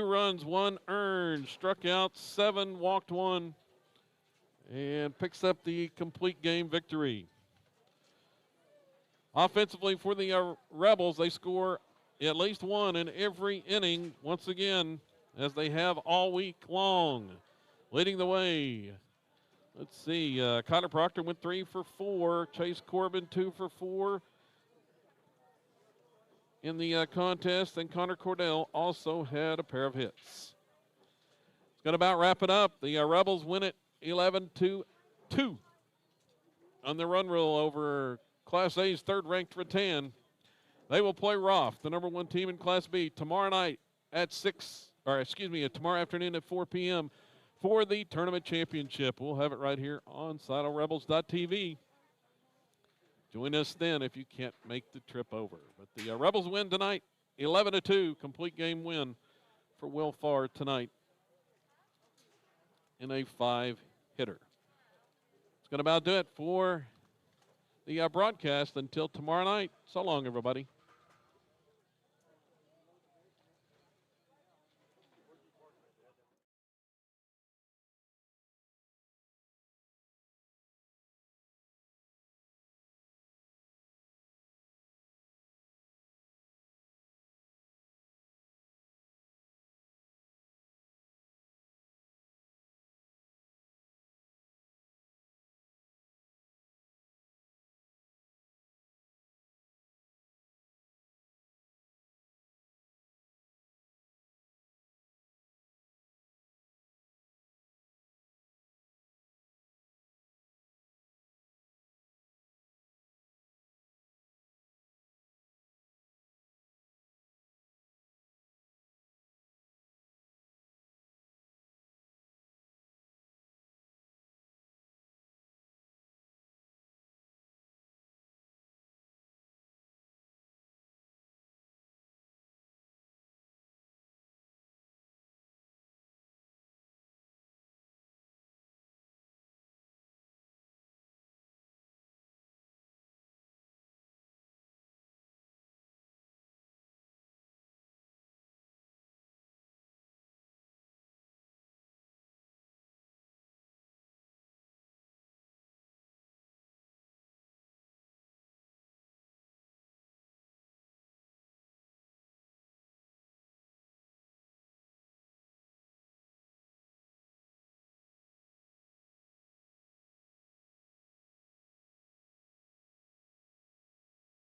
runs, 1 earned, struck out 7, walked 1, and picks up the complete game victory. Offensively for the Rebels, they score at least 1 in every inning, once again, as they have all week long. Leading the way, let's see, Connor Proctor went 3 for 4, Chase Corbin 2 for 4 in the contest, and Connor Cordell also had a pair of hits. It's going to about wrap it up. The Rebels win it 11-2 on the run rule over Class A's third-ranked Rattan. They will play Roth, the number 1 team in Class B, tomorrow night at tomorrow afternoon at 4 p.m. for the tournament championship. We'll have it right here on SidoRebels.tv. Join us then if you can't make the trip over. But the Rebels win tonight, 11-2, complete game win for Will Farr tonight. and a 5-hitter. It's going to about do it for the broadcast until tomorrow night. So long, everybody.